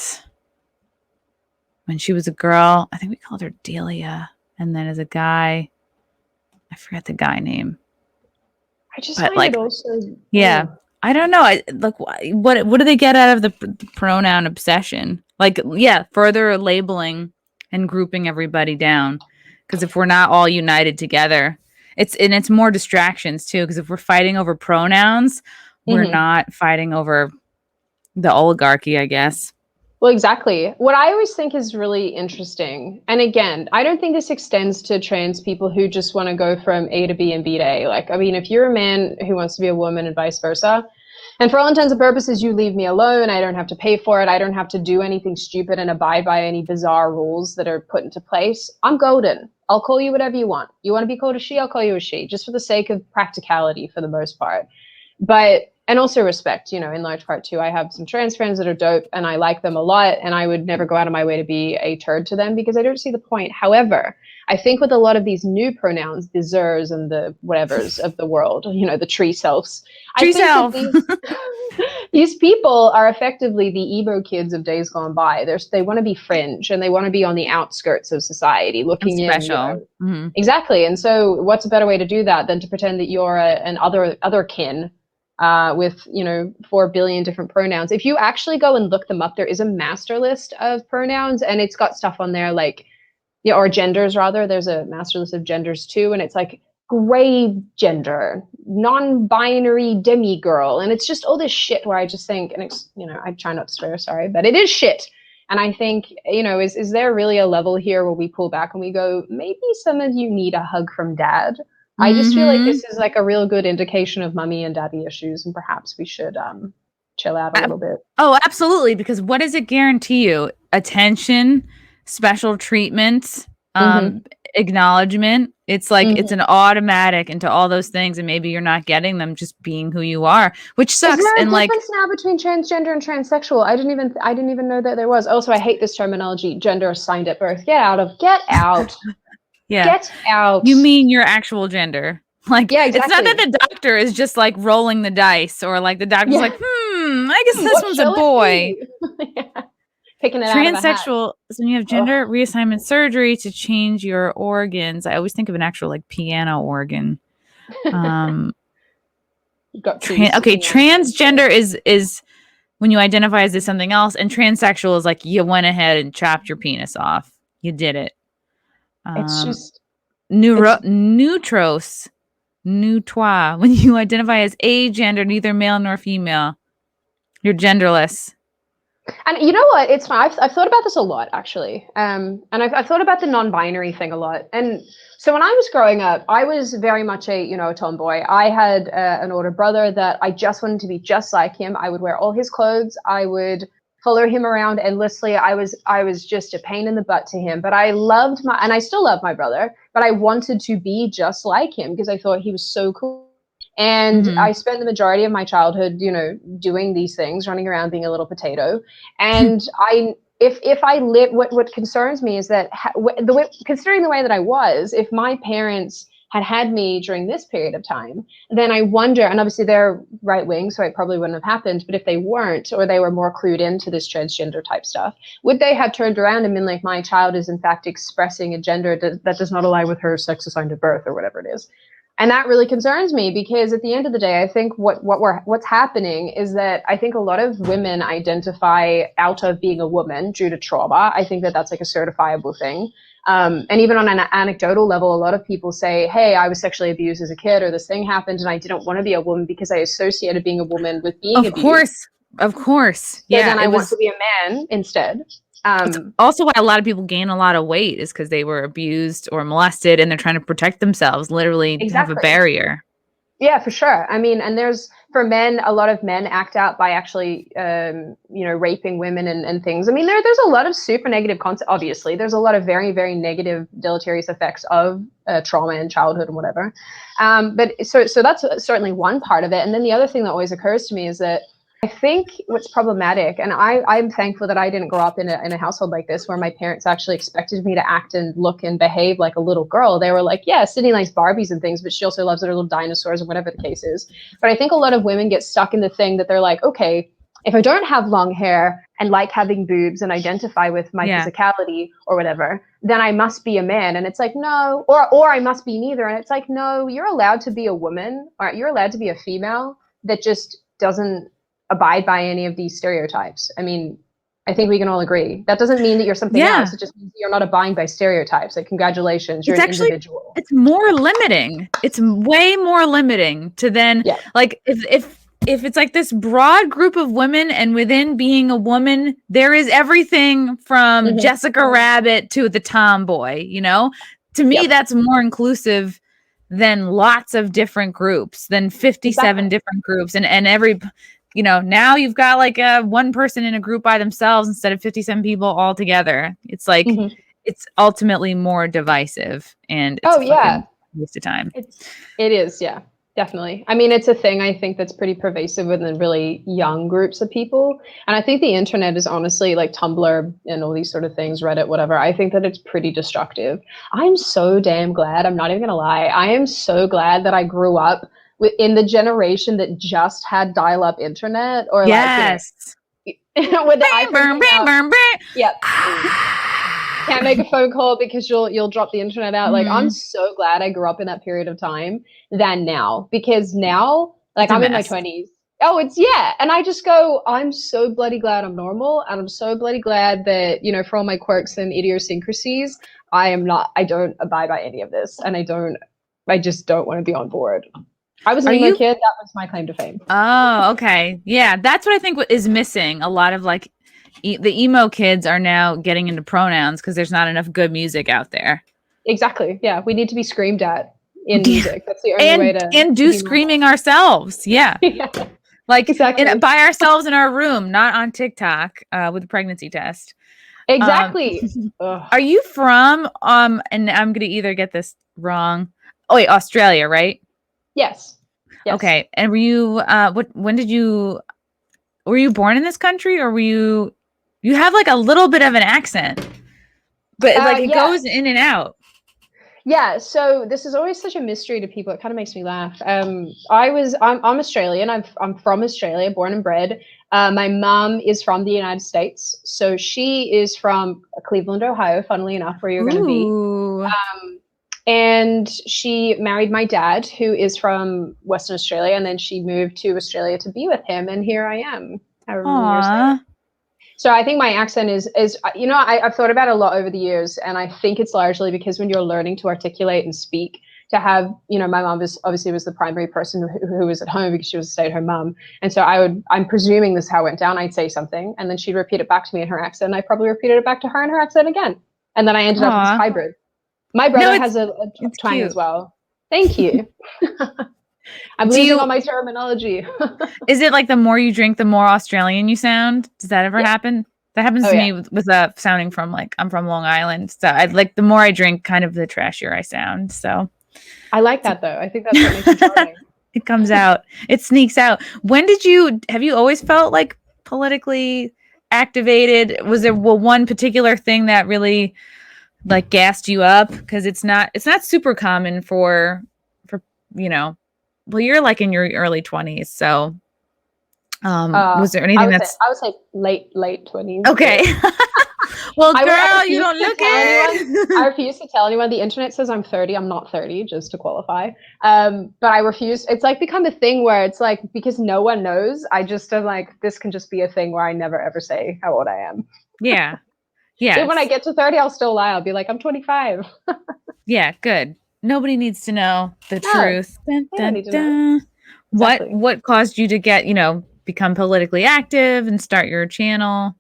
Speaker 1: when she was a girl, I think we called her Delia. And then as a guy, I forget the guy name.
Speaker 2: I just
Speaker 1: but
Speaker 2: find
Speaker 1: like,
Speaker 2: it also...
Speaker 1: Yeah. I don't know. What do they get out of the pronoun obsession? Like, yeah, further labeling and grouping everybody down. Because if we're not all united together, it's more distractions too. Because if we're fighting over pronouns, we're not fighting over the oligarchy, I guess.
Speaker 2: Well, exactly. What I always think is really interesting, and again, I don't think this extends to trans people who just want to go from A to B and B to A. Like, I mean, if you're a man who wants to be a woman and vice versa, and for all intents and purposes, you leave me alone, I don't have to pay for it, I don't have to do anything stupid and abide by any bizarre rules that are put into place, I'm golden. I'll call you whatever you want. You want to be called a she, I'll call you a she, just for the sake of practicality for the most part. And also respect, in large part too. I have some trans friends that are dope and I like them a lot, and I would never go out of my way to be a turd to them because I don't see the point. However, I think with a lot of these new pronouns, the zers and the whatevers of the world, the tree selves, I think that these people are effectively the emo kids of days gone by. They want to be fringe and they want to be on the outskirts of society, looking
Speaker 1: special.
Speaker 2: in. Exactly. And so what's a better way to do that than to pretend that you're an other kin with 4 billion different pronouns. If you actually go and look them up, there is a master list of pronouns, and it's got stuff on there like, or genders rather. There's a master list of genders too, and it's like gray gender, non-binary demi-girl, and it's just all this shit where I just think, and I try not to swear, sorry, but it is shit. And I think, is there really a level here where we pull back and we go, maybe some of you need a hug from dad? I just feel like this is like a real good indication of mommy and daddy issues, and perhaps we should chill out a little bit.
Speaker 1: Oh, absolutely. Because what does it guarantee you? Attention, special treatment, acknowledgement. It's like it's an automatic into all those things, and maybe you're not getting them just being who you are, which sucks.
Speaker 2: Is there a
Speaker 1: and
Speaker 2: difference now between transgender and transsexual? I didn't even know that there was. Also, I hate this terminology, gender assigned at birth. Get out.
Speaker 1: Yeah.
Speaker 2: Get out.
Speaker 1: You mean your actual gender. Like,
Speaker 2: yeah, exactly.
Speaker 1: It's not that the doctor is just like rolling the dice, or like the doctor's like, I guess this one's a boy.
Speaker 2: Picking it
Speaker 1: Transsexual,
Speaker 2: out
Speaker 1: so when you have gender reassignment surgery to change your organs. I always think of an actual like piano organ. Transgender is when you identify as something else, and transsexual is like you went ahead and chopped your penis off. You did it.
Speaker 2: It's just
Speaker 1: neutros, neutrois. When you identify as agender, neither male nor female, you're genderless.
Speaker 2: And you know what? It's fun. I've thought about this a lot, actually. And I've thought about the non-binary thing a lot. And so when I was growing up, I was very much a tomboy. I had an older brother that I just wanted to be just like him. I would wear all his clothes. I would follow him around endlessly. I was just a pain in the butt to him. But I loved and I still love my brother, but I wanted to be just like him because I thought he was so cool. And I spent the majority of my childhood, doing these things, running around being a little potato. And if I live, what concerns me is that considering the way that I was, if my parents had me during this period of time, then I wonder, and obviously they're right wing, so it probably wouldn't have happened, but if they weren't, or they were more clued into this transgender type stuff, would they have turned around and been like, my child is in fact expressing a gender that does not align with her sex assigned at birth, or whatever it is? And that really concerns me, because at the end of the day, I think what's happening is that I think a lot of women identify out of being a woman due to trauma. I think that's like a certifiable thing. And even on an anecdotal level, a lot of people say, hey, I was sexually abused as a kid, or this thing happened and I didn't want to be a woman because I associated being a woman with being abused.
Speaker 1: Of course.
Speaker 2: So then I want to be a man instead.
Speaker 1: It's also why a lot of people gain a lot of weight is because they were abused or molested, and they're trying to protect themselves, literally have a barrier.
Speaker 2: Yeah, for sure. I mean, and there's, for men, a lot of men act out by actually, raping women and things. I mean, there's a lot of super negative concept. Obviously, there's a lot of very, very negative, deleterious effects of trauma in childhood and whatever. But so that's certainly one part of it. And then the other thing that always occurs to me is that I think what's problematic, and I'm thankful that I didn't grow up in a household like this where my parents actually expected me to act and look and behave like a little girl. They were like, yeah, Sydney likes Barbies and things, but she also loves her little dinosaurs and whatever the case is. But I think a lot of women get stuck in the thing that they're like, okay, if I don't have long hair and like having boobs and identify with my physicality or whatever, then I must be a man. And it's like, no, or I must be neither. And it's like, no, you're allowed to be a woman, or you're allowed to be a female that just doesn't abide by any of these stereotypes. I mean, I think we can all agree. That doesn't mean that you're something else. It just means you're not abiding by stereotypes. Like, congratulations, you're an individual.
Speaker 1: It's more limiting. It's way more limiting to then, like, if it's like this broad group of women, and within being a woman, there is everything from Jessica Rabbit to the tomboy, to me, that's more inclusive than lots of different groups, than 57 different groups. And every, now you've got like one person in a group by themselves instead of 57 people all together. It's like, it's ultimately more divisive, and it's a waste of time.
Speaker 2: It is. Yeah, definitely. I mean, it's a thing I think that's pretty pervasive within really young groups of people. And I think the internet is honestly, like Tumblr and all these sort of things, Reddit, whatever, I think that it's pretty destructive. I'm so damn glad, I'm not even gonna lie, I am so glad that I grew up in the generation that just had dial-up internet, or like, with the iPhone. Yep. Can't make a phone call because you'll drop the internet out. Like, I'm so glad I grew up in that period of time than now, because now, like, I'm in my 20s. Oh, and I just go, I'm so bloody glad I'm normal, and I'm so bloody glad that, for all my quirks and idiosyncrasies, I don't abide by any of this, and I just don't want to be on board. I was an emo kid. That was my claim to fame.
Speaker 1: Oh, okay. Yeah, that's what I think is missing. A lot of like the emo kids are now getting into pronouns because there's not enough good music out there.
Speaker 2: Exactly. Yeah, we need to be screamed at in music. That's the only way to
Speaker 1: do screaming ourselves. Yeah. Like by ourselves in our room, not on TikTok with a pregnancy test.
Speaker 2: Exactly.
Speaker 1: Are you from and I'm gonna either get this wrong. Oh wait, Australia, right?
Speaker 2: Yes.
Speaker 1: Okay. And were you were you born in this country, or were you have like a little bit of an accent, but like it goes in and out.
Speaker 2: Yeah, so this is always such a mystery to people. It kind of makes me laugh. I'm Australian. I'm from Australia, born and bred. My mom is from the United States, so she is from Cleveland, Ohio, funnily enough, where you're going to be. And she married my dad, who is from Western Australia, and then she moved to Australia to be with him, and here I am. However many years later. So I think my accent is I've thought about it a lot over the years, and I think it's largely because when you're learning to articulate and speak, to have, my mom was the primary person who was at home because she was a stay-at-home mom, and so I'm presuming this is how it went down. I'd say something, and then she'd repeat it back to me in her accent, and I probably repeated it back to her in her accent again, and then I ended up with this hybrid. My brother has a twang cute as well. Thank you. I'm losing all my terminology.
Speaker 1: Is it like the more you drink, the more Australian you sound? Does that ever happen? That happens to me with sounding from, like, I'm from Long Island. So I like, the more I drink, kind of the trashier I sound. So
Speaker 2: I like that though. I think that's what makes it charming.
Speaker 1: It comes out. It sneaks out. Have you always felt like politically activated? Was there one particular thing that really like gassed you up? Because it's not super common for you're like in your early 20s, so was there anything I
Speaker 2: would say late 20s.
Speaker 1: Okay. Well, girl, you don't look it.
Speaker 2: I refuse to tell anyone. The internet says I'm 30. I'm not 30, just to qualify. But I refuse. It's like become a thing where it's like, because no one knows, I just am like, this can just be a thing where I never ever say how old I am.
Speaker 1: Yeah. Yeah.
Speaker 2: Even when I get to 30, I'll still lie. I'll be like, I'm 25.
Speaker 1: Yeah, good. Nobody needs to know the truth. Dun, dun,
Speaker 2: need to
Speaker 1: dun.
Speaker 2: know. Exactly.
Speaker 1: What caused you to get, become politically active and start your channel?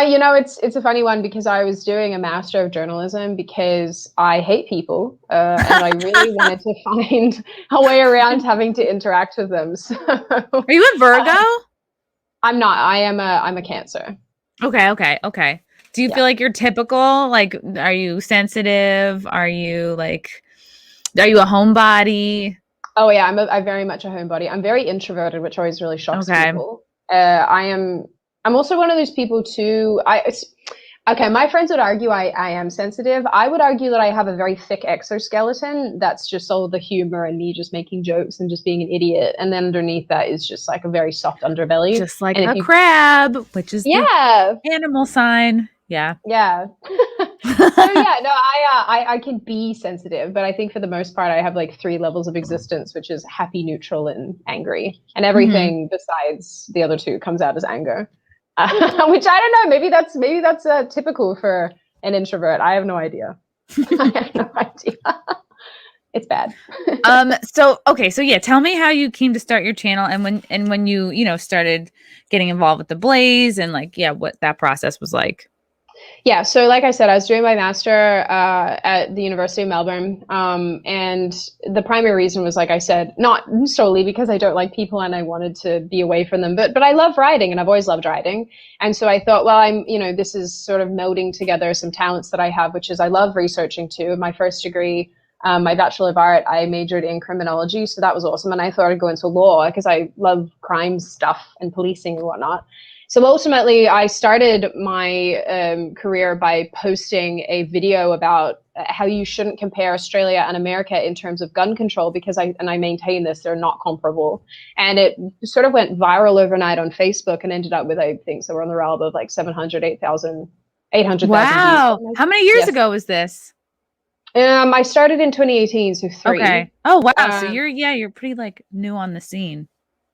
Speaker 2: You know, it's a funny one because I was doing a Master of Journalism because I hate people, and I really wanted to find a way around having to interact with them. So,
Speaker 1: Are you a Virgo?
Speaker 2: I'm not. I'm a Cancer.
Speaker 1: Okay. Do you feel like you're typical? Like, are you sensitive? Are you a homebody?
Speaker 2: Oh yeah, I'm very much a homebody. I'm very introverted, which always really shocks people. I'm also one of those people too. Okay, my friends would argue I am sensitive. I would argue that I have a very thick exoskeleton. That's just all the humor and me just making jokes and just being an idiot. And then underneath that is just like a very soft underbelly.
Speaker 1: Just like a crab, which is
Speaker 2: the
Speaker 1: animal sign. Yeah.
Speaker 2: Yeah. So yeah, no, I can be sensitive, but I think for the most part I have like 3 levels of existence, which is happy, neutral, and angry. And everything besides the other 2 comes out as anger. Which I don't know, maybe that's typical for an introvert. I have no idea. I have no idea. It's bad.
Speaker 1: So yeah, tell me how you came to start your channel and when you started getting involved with the Blaze and what that process was like.
Speaker 2: Yeah, so like I said, I was doing my master at the University of Melbourne, and the primary reason was, like I said, not solely because I don't like people and I wanted to be away from them, but I love writing and I've always loved writing. And so I thought, well, this is sort of melding together some talents that I have, which is I love researching too. My first degree, my Bachelor of Art, I majored in criminology, so that was awesome. And I thought I'd go into law because I love crime stuff and policing and whatnot. So ultimately, I started my career by posting a video about how you shouldn't compare Australia and America in terms of gun control because I maintain this, they're not comparable. And it sort of went viral overnight on Facebook and ended up with, I think, somewhere on the realm of like 800,000
Speaker 1: Wow.
Speaker 2: views.
Speaker 1: How many years ago was this?
Speaker 2: I started in 2018, so 3.
Speaker 1: Okay. Oh, wow. So you're pretty new on the scene.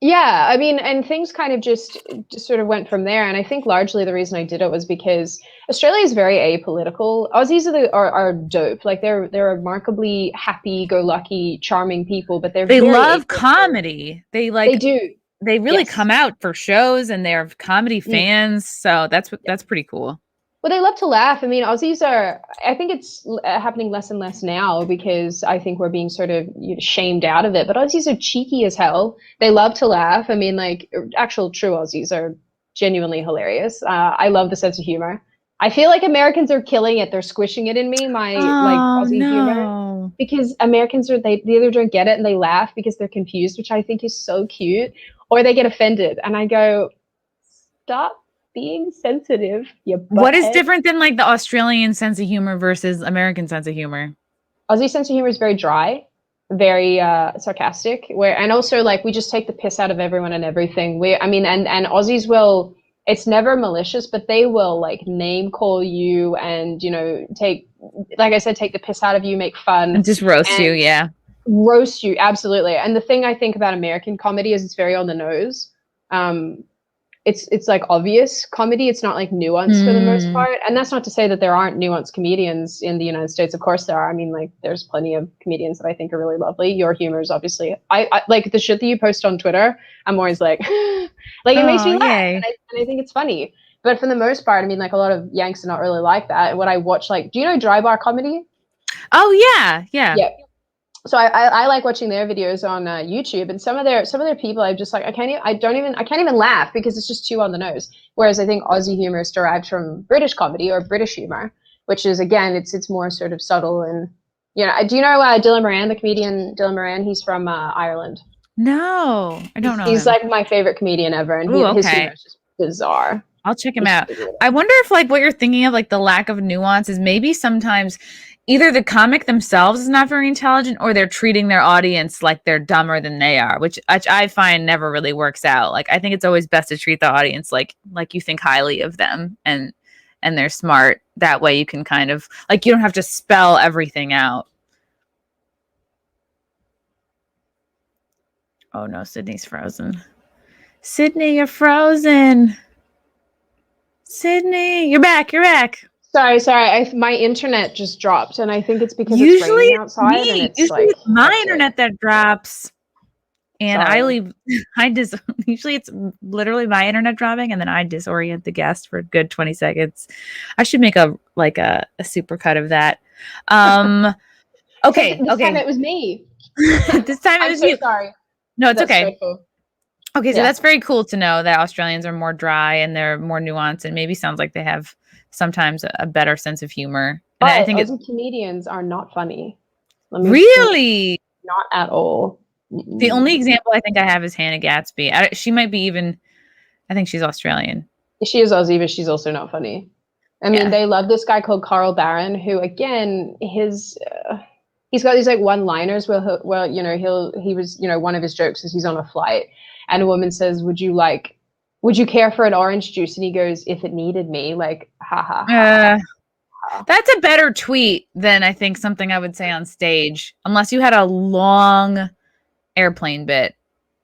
Speaker 2: Yeah, I mean, and things kind of just sort of went from there. And I think largely the reason I did it was because Australia is very apolitical. Aussies are dope. Like they're remarkably happy-go-lucky, charming people, but they
Speaker 1: love comedy. They
Speaker 2: do.
Speaker 1: They really come out for shows and they're comedy fans. So that's pretty cool.
Speaker 2: Well, they love to laugh. I mean, Aussies I think it's happening less and less now because I think we're being sort of shamed out of it. But Aussies are cheeky as hell. They love to laugh. I mean, actual true Aussies are genuinely hilarious. I love the sense of humor. I feel like Americans are killing it. They're squishing it in me, Aussie humor. Because Americans they either don't get it and they laugh because they're confused, which I think is so cute, or they get offended. And I go, stop being sensitive.
Speaker 1: What is different than the Australian sense of humor versus American sense of humor?
Speaker 2: Aussie sense of humor is very dry, very sarcastic, and also we just take the piss out of everyone and everything. And Aussies will, it's never malicious, but they will name call you and take, like I said, take the piss out of you, make fun,
Speaker 1: and just roast you. Yeah,
Speaker 2: roast you, absolutely. And the thing I think about American comedy is it's very on the nose. It's obvious comedy. It's not nuanced for the most part. And that's not to say that there aren't nuanced comedians in the United States. Of course there are. I mean, there's plenty of comedians that I think are really lovely. Your humor is obviously, I like the shit that you post on Twitter. I'm always it makes me laugh. And I think it's funny. But for the most part, I mean, a lot of Yanks are not really like that. And when I watch, do you know Dry Bar Comedy?
Speaker 1: Oh yeah.
Speaker 2: Yeah. So I like watching their videos on YouTube, and some of their people, I'm just I can't even laugh because it's just too on the nose. Whereas I think Aussie humor is derived from British comedy or British humor, which is, again, it's more sort of subtle. And do you know Dylan Moran, the comedian Dylan Moran? He's from Ireland.
Speaker 1: No, I don't know.
Speaker 2: He's my favorite comedian ever, and his humor is just bizarre.
Speaker 1: I'll check him out. I wonder if what you're thinking of, the lack of nuance, is maybe sometimes either the comic themselves is not very intelligent or they're treating their audience like they're dumber than they are, which I find never really works out. I think it's always best to treat the audience like you think highly of them and they're smart. That way you can kind of you don't have to spell everything out. Oh no, Sydney's frozen. Sydney, you're frozen. Sydney, you're back.
Speaker 2: Sorry. My internet just dropped, and I think it's because
Speaker 1: usually
Speaker 2: it's raining outside. And
Speaker 1: it's my internet that drops. And I
Speaker 2: Sorry.
Speaker 1: leave, usually it's literally my internet dropping and then I disorient the guest for a good 20 seconds. I should make a supercut of that. Okay.
Speaker 2: This time it was me.
Speaker 1: This time it
Speaker 2: I'm
Speaker 1: was
Speaker 2: so
Speaker 1: you.
Speaker 2: sorry.
Speaker 1: No, it's
Speaker 2: That's
Speaker 1: okay.
Speaker 2: dreadful.
Speaker 1: Okay, so
Speaker 2: Yeah.
Speaker 1: that's very cool to know that Australians are more dry and they're more nuanced and maybe sounds like they have sometimes a better sense of humor. And I
Speaker 2: But
Speaker 1: think it's
Speaker 2: Aussie comedians are not funny. Let me
Speaker 1: really
Speaker 2: not at all.
Speaker 1: the only example I think I have is Hannah Gatsby. She might be even, I think she's Australian.
Speaker 2: She is Aussie, but she's also not funny. I mean,
Speaker 1: Yeah.
Speaker 2: they love this guy called Carl Barron, who again, he's got these like one-liners where he was one of his jokes is he's on a flight and a woman says, would you care for an orange juice? And he goes, if it needed me, like, ha ha ha.
Speaker 1: That's a better tweet than I think something I would say on stage, unless you had a long airplane bit.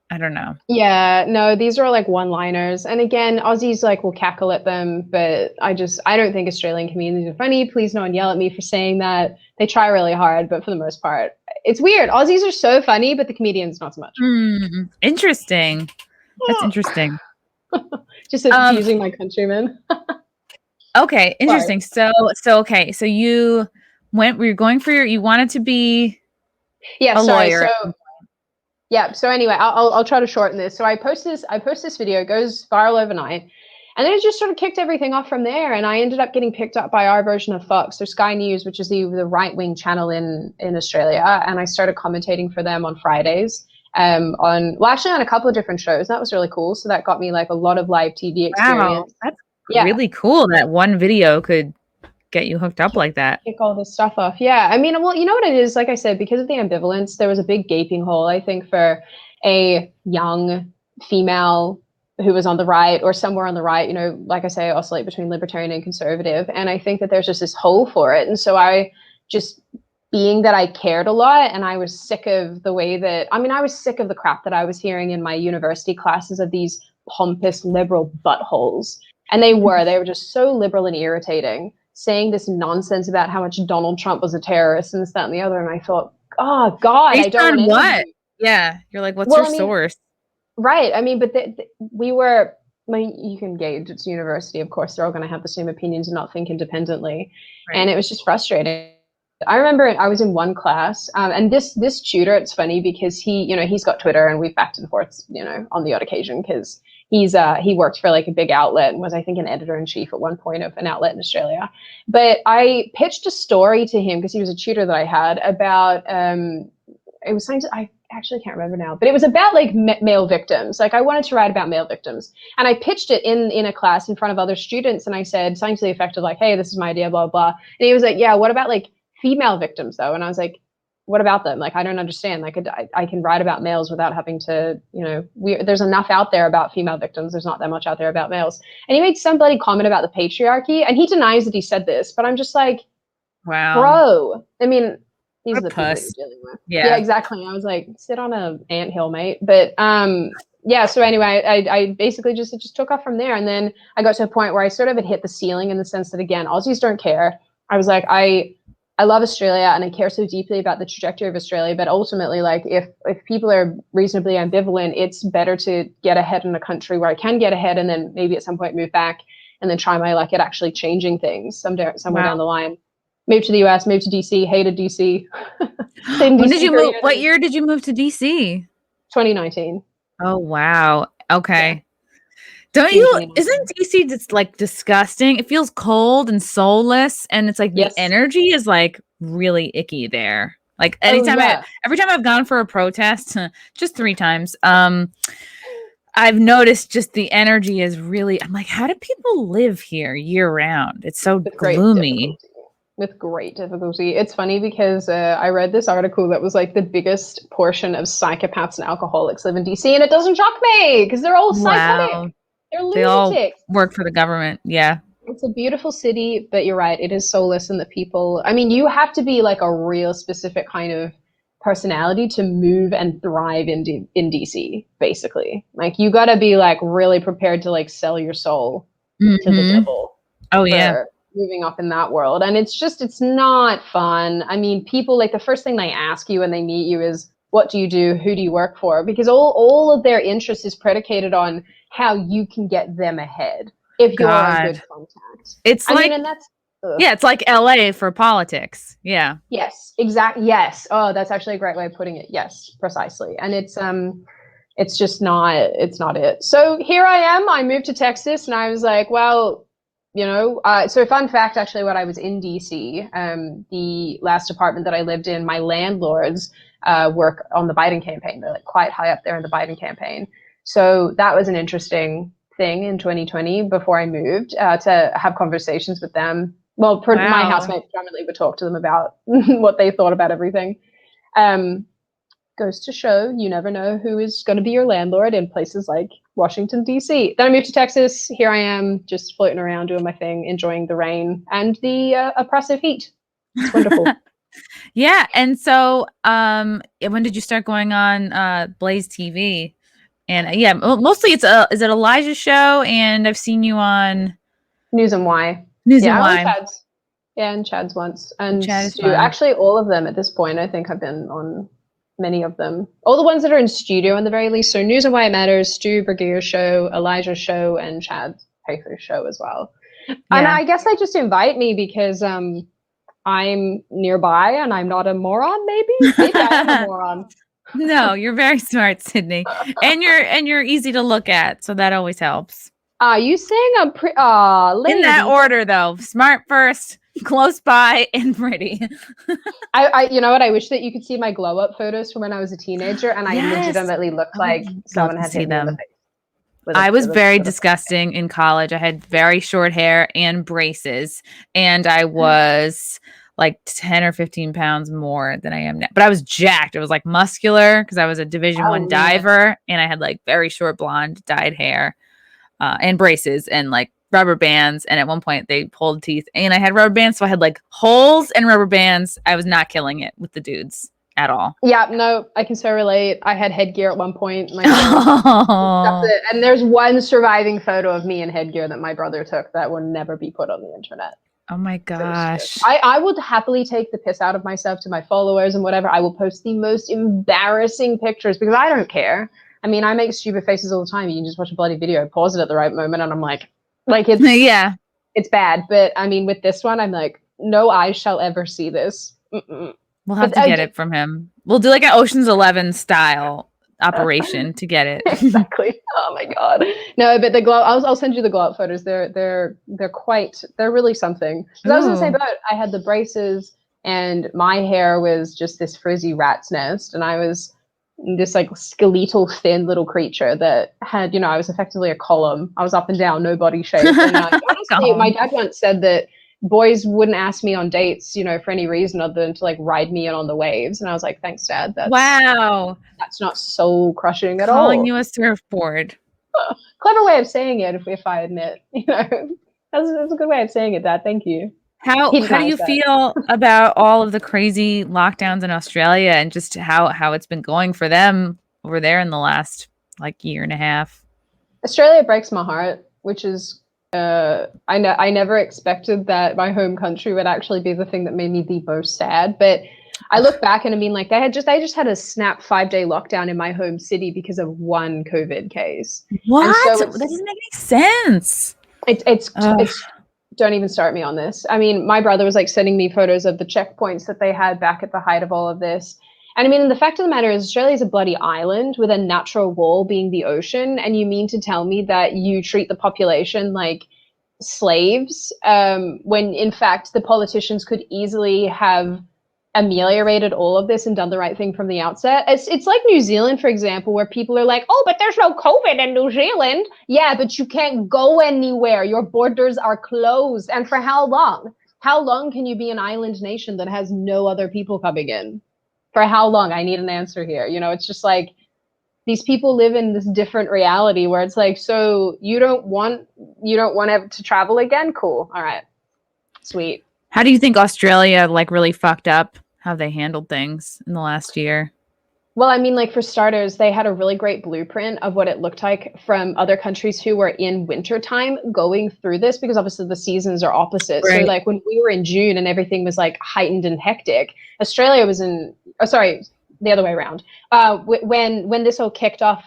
Speaker 1: I don't know.
Speaker 2: Yeah, no, these are like one-liners. And again, Aussies like will cackle at them, but I don't think Australian comedians are funny. Please no one yell at me for saying that. They try really hard, but for the most part, it's weird. Aussies are so funny, but the comedians not so much.
Speaker 1: Interesting. That's interesting.
Speaker 2: Just abusing my countrymen.
Speaker 1: Okay, interesting. So okay, so you were going for you wanted to be a lawyer.
Speaker 2: So anyway, I'll try to shorten this. So I post this video, it goes viral overnight, and then it just sort of kicked everything off from there. And I ended up getting picked up by our version of Fox, so Sky News, which is the right-wing channel in Australia, and I started commentating for them on Fridays. On a couple of different shows. That was really cool. So that got me like a lot of live TV experience.
Speaker 1: Wow, that's really cool that one video could get you hooked up like that.
Speaker 2: Kick all this stuff off. Yeah. I mean, well, you know what it is? Like I said, because of the ambivalence, there was a big gaping hole, I think, for a young female who was on the right or somewhere on the right, like I say, oscillate between libertarian and conservative. And I think that there's just this hole for it. And so being that I cared a lot and I was sick of I was sick of the crap that I was hearing in my university classes of these pompous liberal buttholes. And they were just so liberal and irritating, saying this nonsense about how much Donald Trump was a terrorist and this, that, and the other. And I thought, oh God,
Speaker 1: Based
Speaker 2: I don't
Speaker 1: on what? Yeah. You're like, what's your source?
Speaker 2: Right. I mean, but you can gauge it's university. Of course, they're all going to have the same opinions and not think independently. Right. And it was just frustrating. I remember I was in one class, and this tutor, it's funny because he's got Twitter and we've backed and forth, on the odd occasion because he worked for like a big outlet and was, I think, an editor-in-chief at one point of an outlet in Australia. But I pitched a story to him because he was a tutor that I had about, it was something I actually can't remember now, but it was about like male victims. Like I wanted to write about male victims, and I pitched it in a class in front of other students, and I said something to the effect of like, hey, this is my idea, blah, blah. And he was like, yeah, what about like female victims though? And I was like, what about them? Like, I don't understand. Like I can write about males without having to, there's enough out there about female victims. There's not that much out there about males. And he made some bloody comment about the patriarchy, and he denies that he said this, but I'm just like,
Speaker 1: wow,
Speaker 2: bro. I mean, these are the people you're
Speaker 1: puss.
Speaker 2: dealing with.
Speaker 1: Yeah,
Speaker 2: exactly. I was like, sit on a anthill, mate. But so anyway, I basically just took off from there. And then I got to a point where I sort of had hit the ceiling in the sense that, again, Aussies don't care. I was like, I love Australia and I care so deeply about the trajectory of Australia, but ultimately, like if people are reasonably ambivalent, it's better to get ahead in a country where I can get ahead and then maybe at some point move back and then try my luck at actually changing things somewhere down the line. Moved to the US, moved to DC, hated DC.
Speaker 1: When did you move? What year did you move to DC?
Speaker 2: 2019.
Speaker 1: Oh, wow. Okay. Yeah. Isn't DC just like disgusting? It feels cold and soulless. And it's like the energy is like really icky there. Like every time I've gone for a protest, just 3 times, I've noticed just the energy is really, I'm like, how do people live here year round? It's so gloomy.
Speaker 2: With great difficulty. It's funny because I read this article that was like the biggest portion of psychopaths and alcoholics live in DC, and it doesn't shock me because they're all psychotic. Wow. They're lunatics. They all
Speaker 1: work for the government. Yeah.
Speaker 2: It's a beautiful city, but you're right. It is soulless, and the people, I mean, you have to be like a real specific kind of personality to move and thrive in DC, basically. Like you got to be like really prepared to like sell your soul to the devil.
Speaker 1: Oh, yeah.
Speaker 2: Moving up in that world. And it's not fun. I mean, people like the first thing they ask you when they meet you is, what do you do, who do you work for, because all of their interest is predicated on how you can get them ahead if you're a good contact.
Speaker 1: It's like,
Speaker 2: and that's
Speaker 1: yeah, it's like LA for politics. Yeah.
Speaker 2: yes, exactly. Yes. Oh, that's actually a great way of putting it. Yes, precisely. And it's just not, it's not it. So here I am. I moved to Texas, and I was like, well, so fun fact, actually, when I was in DC, the last apartment that I lived in, my landlords work on the Biden campaign. They're like quite high up there in the Biden campaign. So that was an interesting thing in 2020 before I moved to have conversations with them. Well, my housemate predominantly would talk to them about what they thought about everything. Goes to show you never know who is going to be your landlord in places like Washington, D.C. Then I moved to Texas. Here I am, just floating around doing my thing, enjoying the rain and the oppressive heat. It's wonderful.
Speaker 1: Yeah. And so when did you start going on Blaze TV? And yeah, mostly is it Elijah's show? And I've seen you on
Speaker 2: News and Why.
Speaker 1: And
Speaker 2: Chad's. Yeah, and Chad's once. And Stu. Actually, all of them at this point. I think I've been on many of them. All the ones that are in studio, in the very least. So News and Why It Matters, Stu Bergier's show, Elijah's show, and Chad Payker's show as well. Yeah. And I guess they just invite me because I'm nearby and I'm not a moron. Maybe I am a moron.
Speaker 1: No, you're very smart, Sydney, and you're easy to look at, so that always helps.
Speaker 2: You saying I'm
Speaker 1: in that order though? Smart first, close by, and pretty.
Speaker 2: I you know what? I wish that you could see my glow up photos from when I was a teenager, and I legitimately looked like someone had hit me in the face.
Speaker 1: I was very disgusting in college. I had very short hair and braces, and I was like 10 or 15 pounds more than I am now. But I was jacked. It was like muscular because I was a Division I diver, and I had like very short blonde dyed hair and braces and like rubber bands. And at one point they pulled teeth, and I had rubber bands. So I had like holes and rubber bands. I was not killing it with the dudes at all.
Speaker 2: Yeah, no, I can so relate. I had headgear at one point. And there's one surviving photo of me in headgear that my brother took that will never be put on the internet.
Speaker 1: Oh my gosh.
Speaker 2: I would happily take the piss out of myself to my followers and whatever. I will post the most embarrassing pictures because I don't care. I mean, I make stupid faces all the time. You can just watch a bloody video, pause it at the right moment, and I'm like it's
Speaker 1: yeah,
Speaker 2: it's bad. But I mean, with this one, I'm like, no eye shall ever see this.
Speaker 1: We'll have to get it from him. We'll do like an Ocean's 11 style operation to get it.
Speaker 2: Exactly. Oh my god. No, but the glow. I'll send you the glow up photos. They're really something. Because I was gonna say, but I had the braces, and my hair was just this frizzy rat's nest, and I was this like skeletal thin little creature that had, I was effectively a column. I was up and down, no body shape. And honestly, my dad once said that boys wouldn't ask me on dates, for any reason other than to like ride me in on the waves. And I was like, thanks, Dad. That's not soul crushing at all.
Speaker 1: Calling you a surfboard.
Speaker 2: Clever way of saying it, if I admit. That's a good way of saying it, Dad. Thank you.
Speaker 1: How do you feel about all of the crazy lockdowns in Australia and just how it's been going for them over there in the last like year and a half?
Speaker 2: Australia breaks my heart, which is I never expected that my home country would actually be the thing that made me the most sad. But I look back and I mean, like they just had a snap 5-day lockdown in my home city because of one COVID case.
Speaker 1: What? So that doesn't make any sense.
Speaker 2: It's don't even start me on this. I mean, my brother was like sending me photos of the checkpoints that they had back at the height of all of this. And I mean, the fact of the matter is Australia is a bloody island with a natural wall being the ocean. And you mean to tell me that you treat the population like slaves when in fact the politicians could easily have ameliorated all of this and done the right thing from the outset? It's like New Zealand, for example, where people are like, oh, but there's no COVID in New Zealand. Yeah, but you can't go anywhere. Your borders are closed. And for how long? How long can you be an island nation that has no other people coming in? For how long? I need an answer here. It's just like these people live in this different reality where it's like, so you don't want to travel again? Cool. All right. Sweet.
Speaker 1: How do you think Australia like really fucked up how they handled things in the last year?
Speaker 2: Well, I mean, like for starters, they had a really great blueprint of what it looked like from other countries who were in wintertime going through this, because obviously the seasons are opposite. Right. So like when we were in June and everything was like heightened and hectic, Australia was the other way around. When this all kicked off,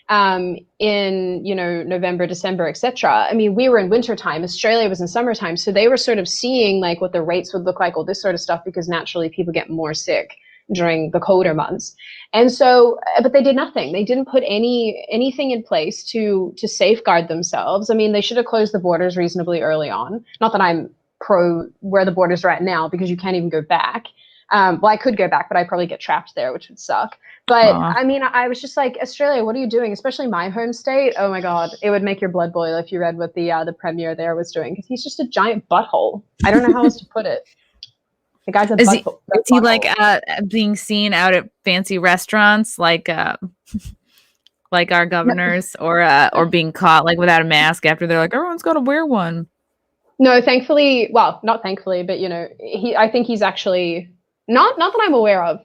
Speaker 2: in November, December, etc. I mean, we were in wintertime. Australia was in summertime, so they were sort of seeing like what the rates would look like, all this sort of stuff, because naturally people get more sick during the colder months. And so, but they did nothing. They didn't put anything in place to safeguard themselves. I mean, they should have closed the borders reasonably early on. Not that I'm pro where the borders are at now, because you can't even go back. Well, I could go back, but I'd probably get trapped there, which would suck. But I mean, I was just like, Australia, what are you doing? Especially my home state. Oh my God, it would make your blood boil if you read what the premier there was doing, because he's just a giant butthole. I don't know how else to put it. The guy's a butthole.
Speaker 1: Is he like being seen out at fancy restaurants, like our governors, or being caught like without a mask after they're like, everyone's got to wear one?
Speaker 2: No, thankfully, well, not thankfully, but I think he's actually not that I'm aware of.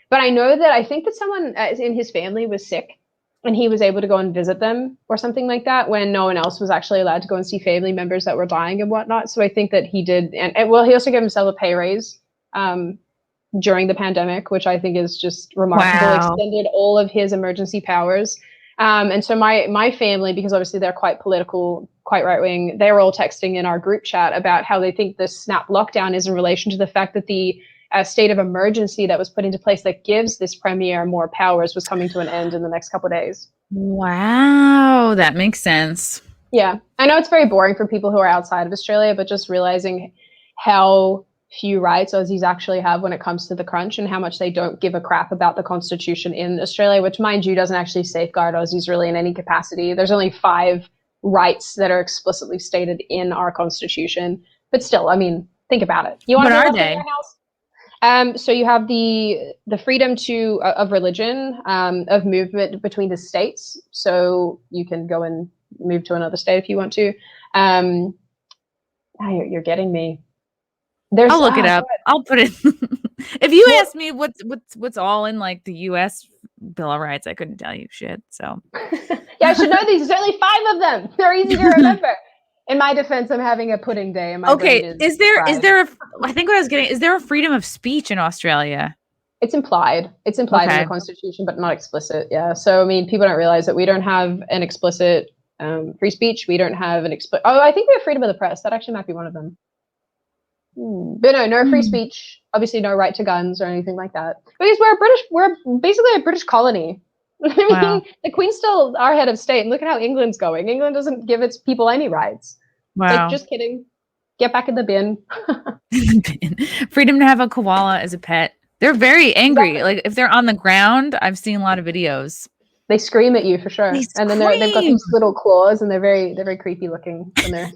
Speaker 2: But I think that someone in his family was sick and he was able to go and visit them or something like that when no one else was actually allowed to go and see family members that were dying and whatnot. So I think that he did. And well, he also gave himself a pay raise during the pandemic, which I think is just remarkable.
Speaker 1: Wow.
Speaker 2: Extended all of his emergency powers. And so my family, because obviously they're quite political, quite right-wing, they were all texting in our group chat about how they think this snap lockdown is in relation to the fact that the state of emergency that was put into place that gives this premier more powers was coming to an end in the next couple of days.
Speaker 1: Wow, that makes sense.
Speaker 2: Yeah, I know it's very boring for people who are outside of Australia, but just realizing how few rights Aussies actually have when it comes to the crunch and how much they don't give a crap about the constitution in Australia, which, mind you, doesn't actually safeguard Aussies really in any capacity. There's only 5 rights that are explicitly stated in our constitution. But still, I mean, think about it. You want
Speaker 1: What
Speaker 2: to
Speaker 1: are they?
Speaker 2: Your house? So you have the freedom of religion, of movement between the states. So you can go and move to another state if you want to. You're getting me.
Speaker 1: I'll look it up. I'll put it. If you ask me what's all in like the U.S. Bill of Rights, I couldn't tell you shit. So
Speaker 2: yeah, I should know these. There's only 5 of them. They're easy to remember. In my defense, I'm having a pudding day. And my brain
Speaker 1: is there I think what I was getting, is there a freedom of speech in Australia?
Speaker 2: It's implied. It's implied in the Constitution, but not explicit. Yeah. So I mean, people don't realize that we don't have an explicit free speech. We don't have an explicit. Oh, I think we have freedom of the press. That actually might be one of them. But no free speech. Obviously, no right to guns or anything like that. Because we're basically a British colony. I mean, the Queen's still our head of state, and look at how England's going. England doesn't give its people any rights.
Speaker 1: Wow.
Speaker 2: Like, just kidding. Get back in the bin.
Speaker 1: Freedom to have a koala as a pet. They're very angry. Exactly. Like if they're on the ground, I've seen a lot of videos.
Speaker 2: They scream at you for sure, and then they've got these little claws, and they're very creepy looking. And they're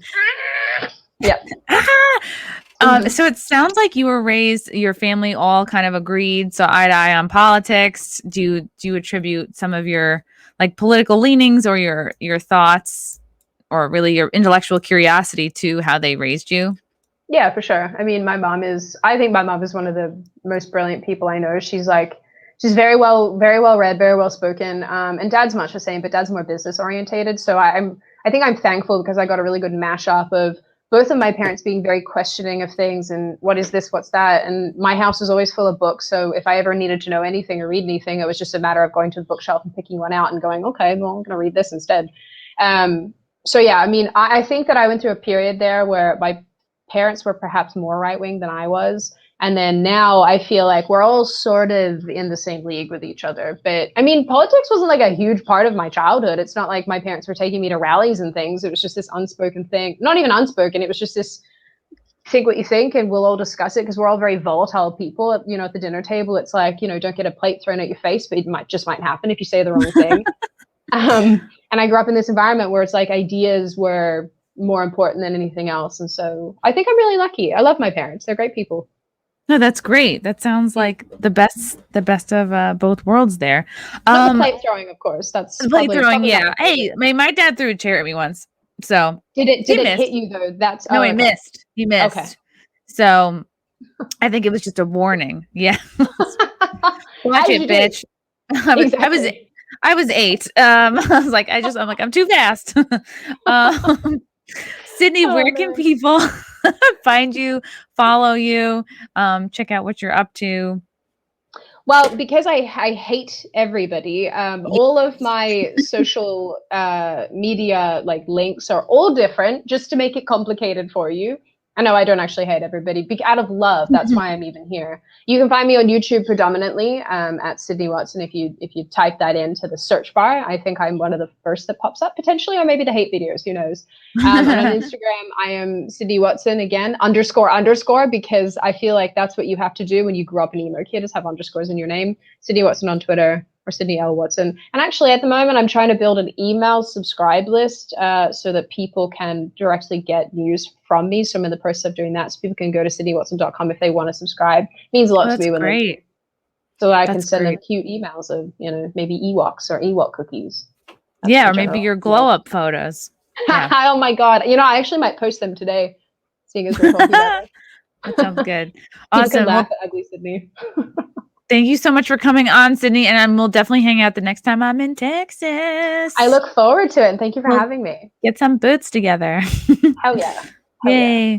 Speaker 1: So it sounds like you were raised, your family all kind of agreed, so eye to eye on politics. Do you attribute some of your like political leanings or your thoughts or really your intellectual curiosity to how they raised you?
Speaker 2: Yeah, for sure. I mean, I think my mom is one of the most brilliant people I know. She's very well read, very well spoken. And Dad's much the same, but Dad's more business orientated. So I think I'm thankful because I got a really good mashup of both of my parents being very questioning of things and what is this, what's that. And my house was always full of books. So if I ever needed to know anything or read anything, it was just a matter of going to the bookshelf and picking one out and going, okay, well, I'm going to read this instead. So yeah, I mean, I think that I went through a period there where my parents were perhaps more right-wing than I was. And then now I feel like we're all sort of in the same league with each other. But I mean, politics wasn't like a huge part of my childhood. It's not like my parents were taking me to rallies and things. It was just this unspoken thing, not even unspoken. It was just this think what you think and we'll all discuss it because we're all very volatile people. At the dinner table, it's like, don't get a plate thrown at your face, but it might happen if you say the wrong thing. And I grew up in this environment where it's like ideas were more important than anything else. And so I think I'm really lucky. I love my parents. They're great people.
Speaker 1: No, that's great. That sounds like the best of both worlds there.
Speaker 2: Not the plate throwing, of course. That's
Speaker 1: the plate throwing. Yeah. Hey, my dad threw a chair at me once. So
Speaker 2: did it hit you though?
Speaker 1: He missed. He missed. Okay. So I think it was just a warning. Yeah. Watch it, bitch. I was 8. I was like, I'm too fast. Sydney, where can people find you, follow you, check out what you're up to?
Speaker 2: Well, because I hate everybody, all of my social media like links are all different just to make it complicated for you. I know I don't actually hate everybody. Out of love, that's why I'm even here. You can find me on YouTube predominantly at Sydney Watson. If you type that into the search bar, I think I'm one of the first that pops up potentially, or maybe the hate videos. Who knows? And on Instagram, I am Sydney Watson again __, because I feel like that's what you have to do when you grow up an emo kid, is have underscores in your name. Sydney Watson on Twitter, or Sydney L. Watson. And actually, at the moment, I'm trying to build an email subscribe list so that people can directly get news from me. So I'm in the process of doing that. So people can go to sydneywatson.com if they want to subscribe. It means a lot to me when they do. So I can send them cute emails of, maybe Ewoks or Ewok cookies.
Speaker 1: Or maybe your glow up photos.
Speaker 2: Yeah. Oh my God. I actually might post them today, seeing as we're talking about it.
Speaker 1: That sounds good. Awesome.
Speaker 2: People can laugh at ugly Sydney.
Speaker 1: Thank you so much for coming on, Sydney, and we'll definitely hang out the next time I'm in Texas.
Speaker 2: I look forward to it, and thank you for having me.
Speaker 1: Get some boots together.
Speaker 2: Hell yeah.
Speaker 1: Yay.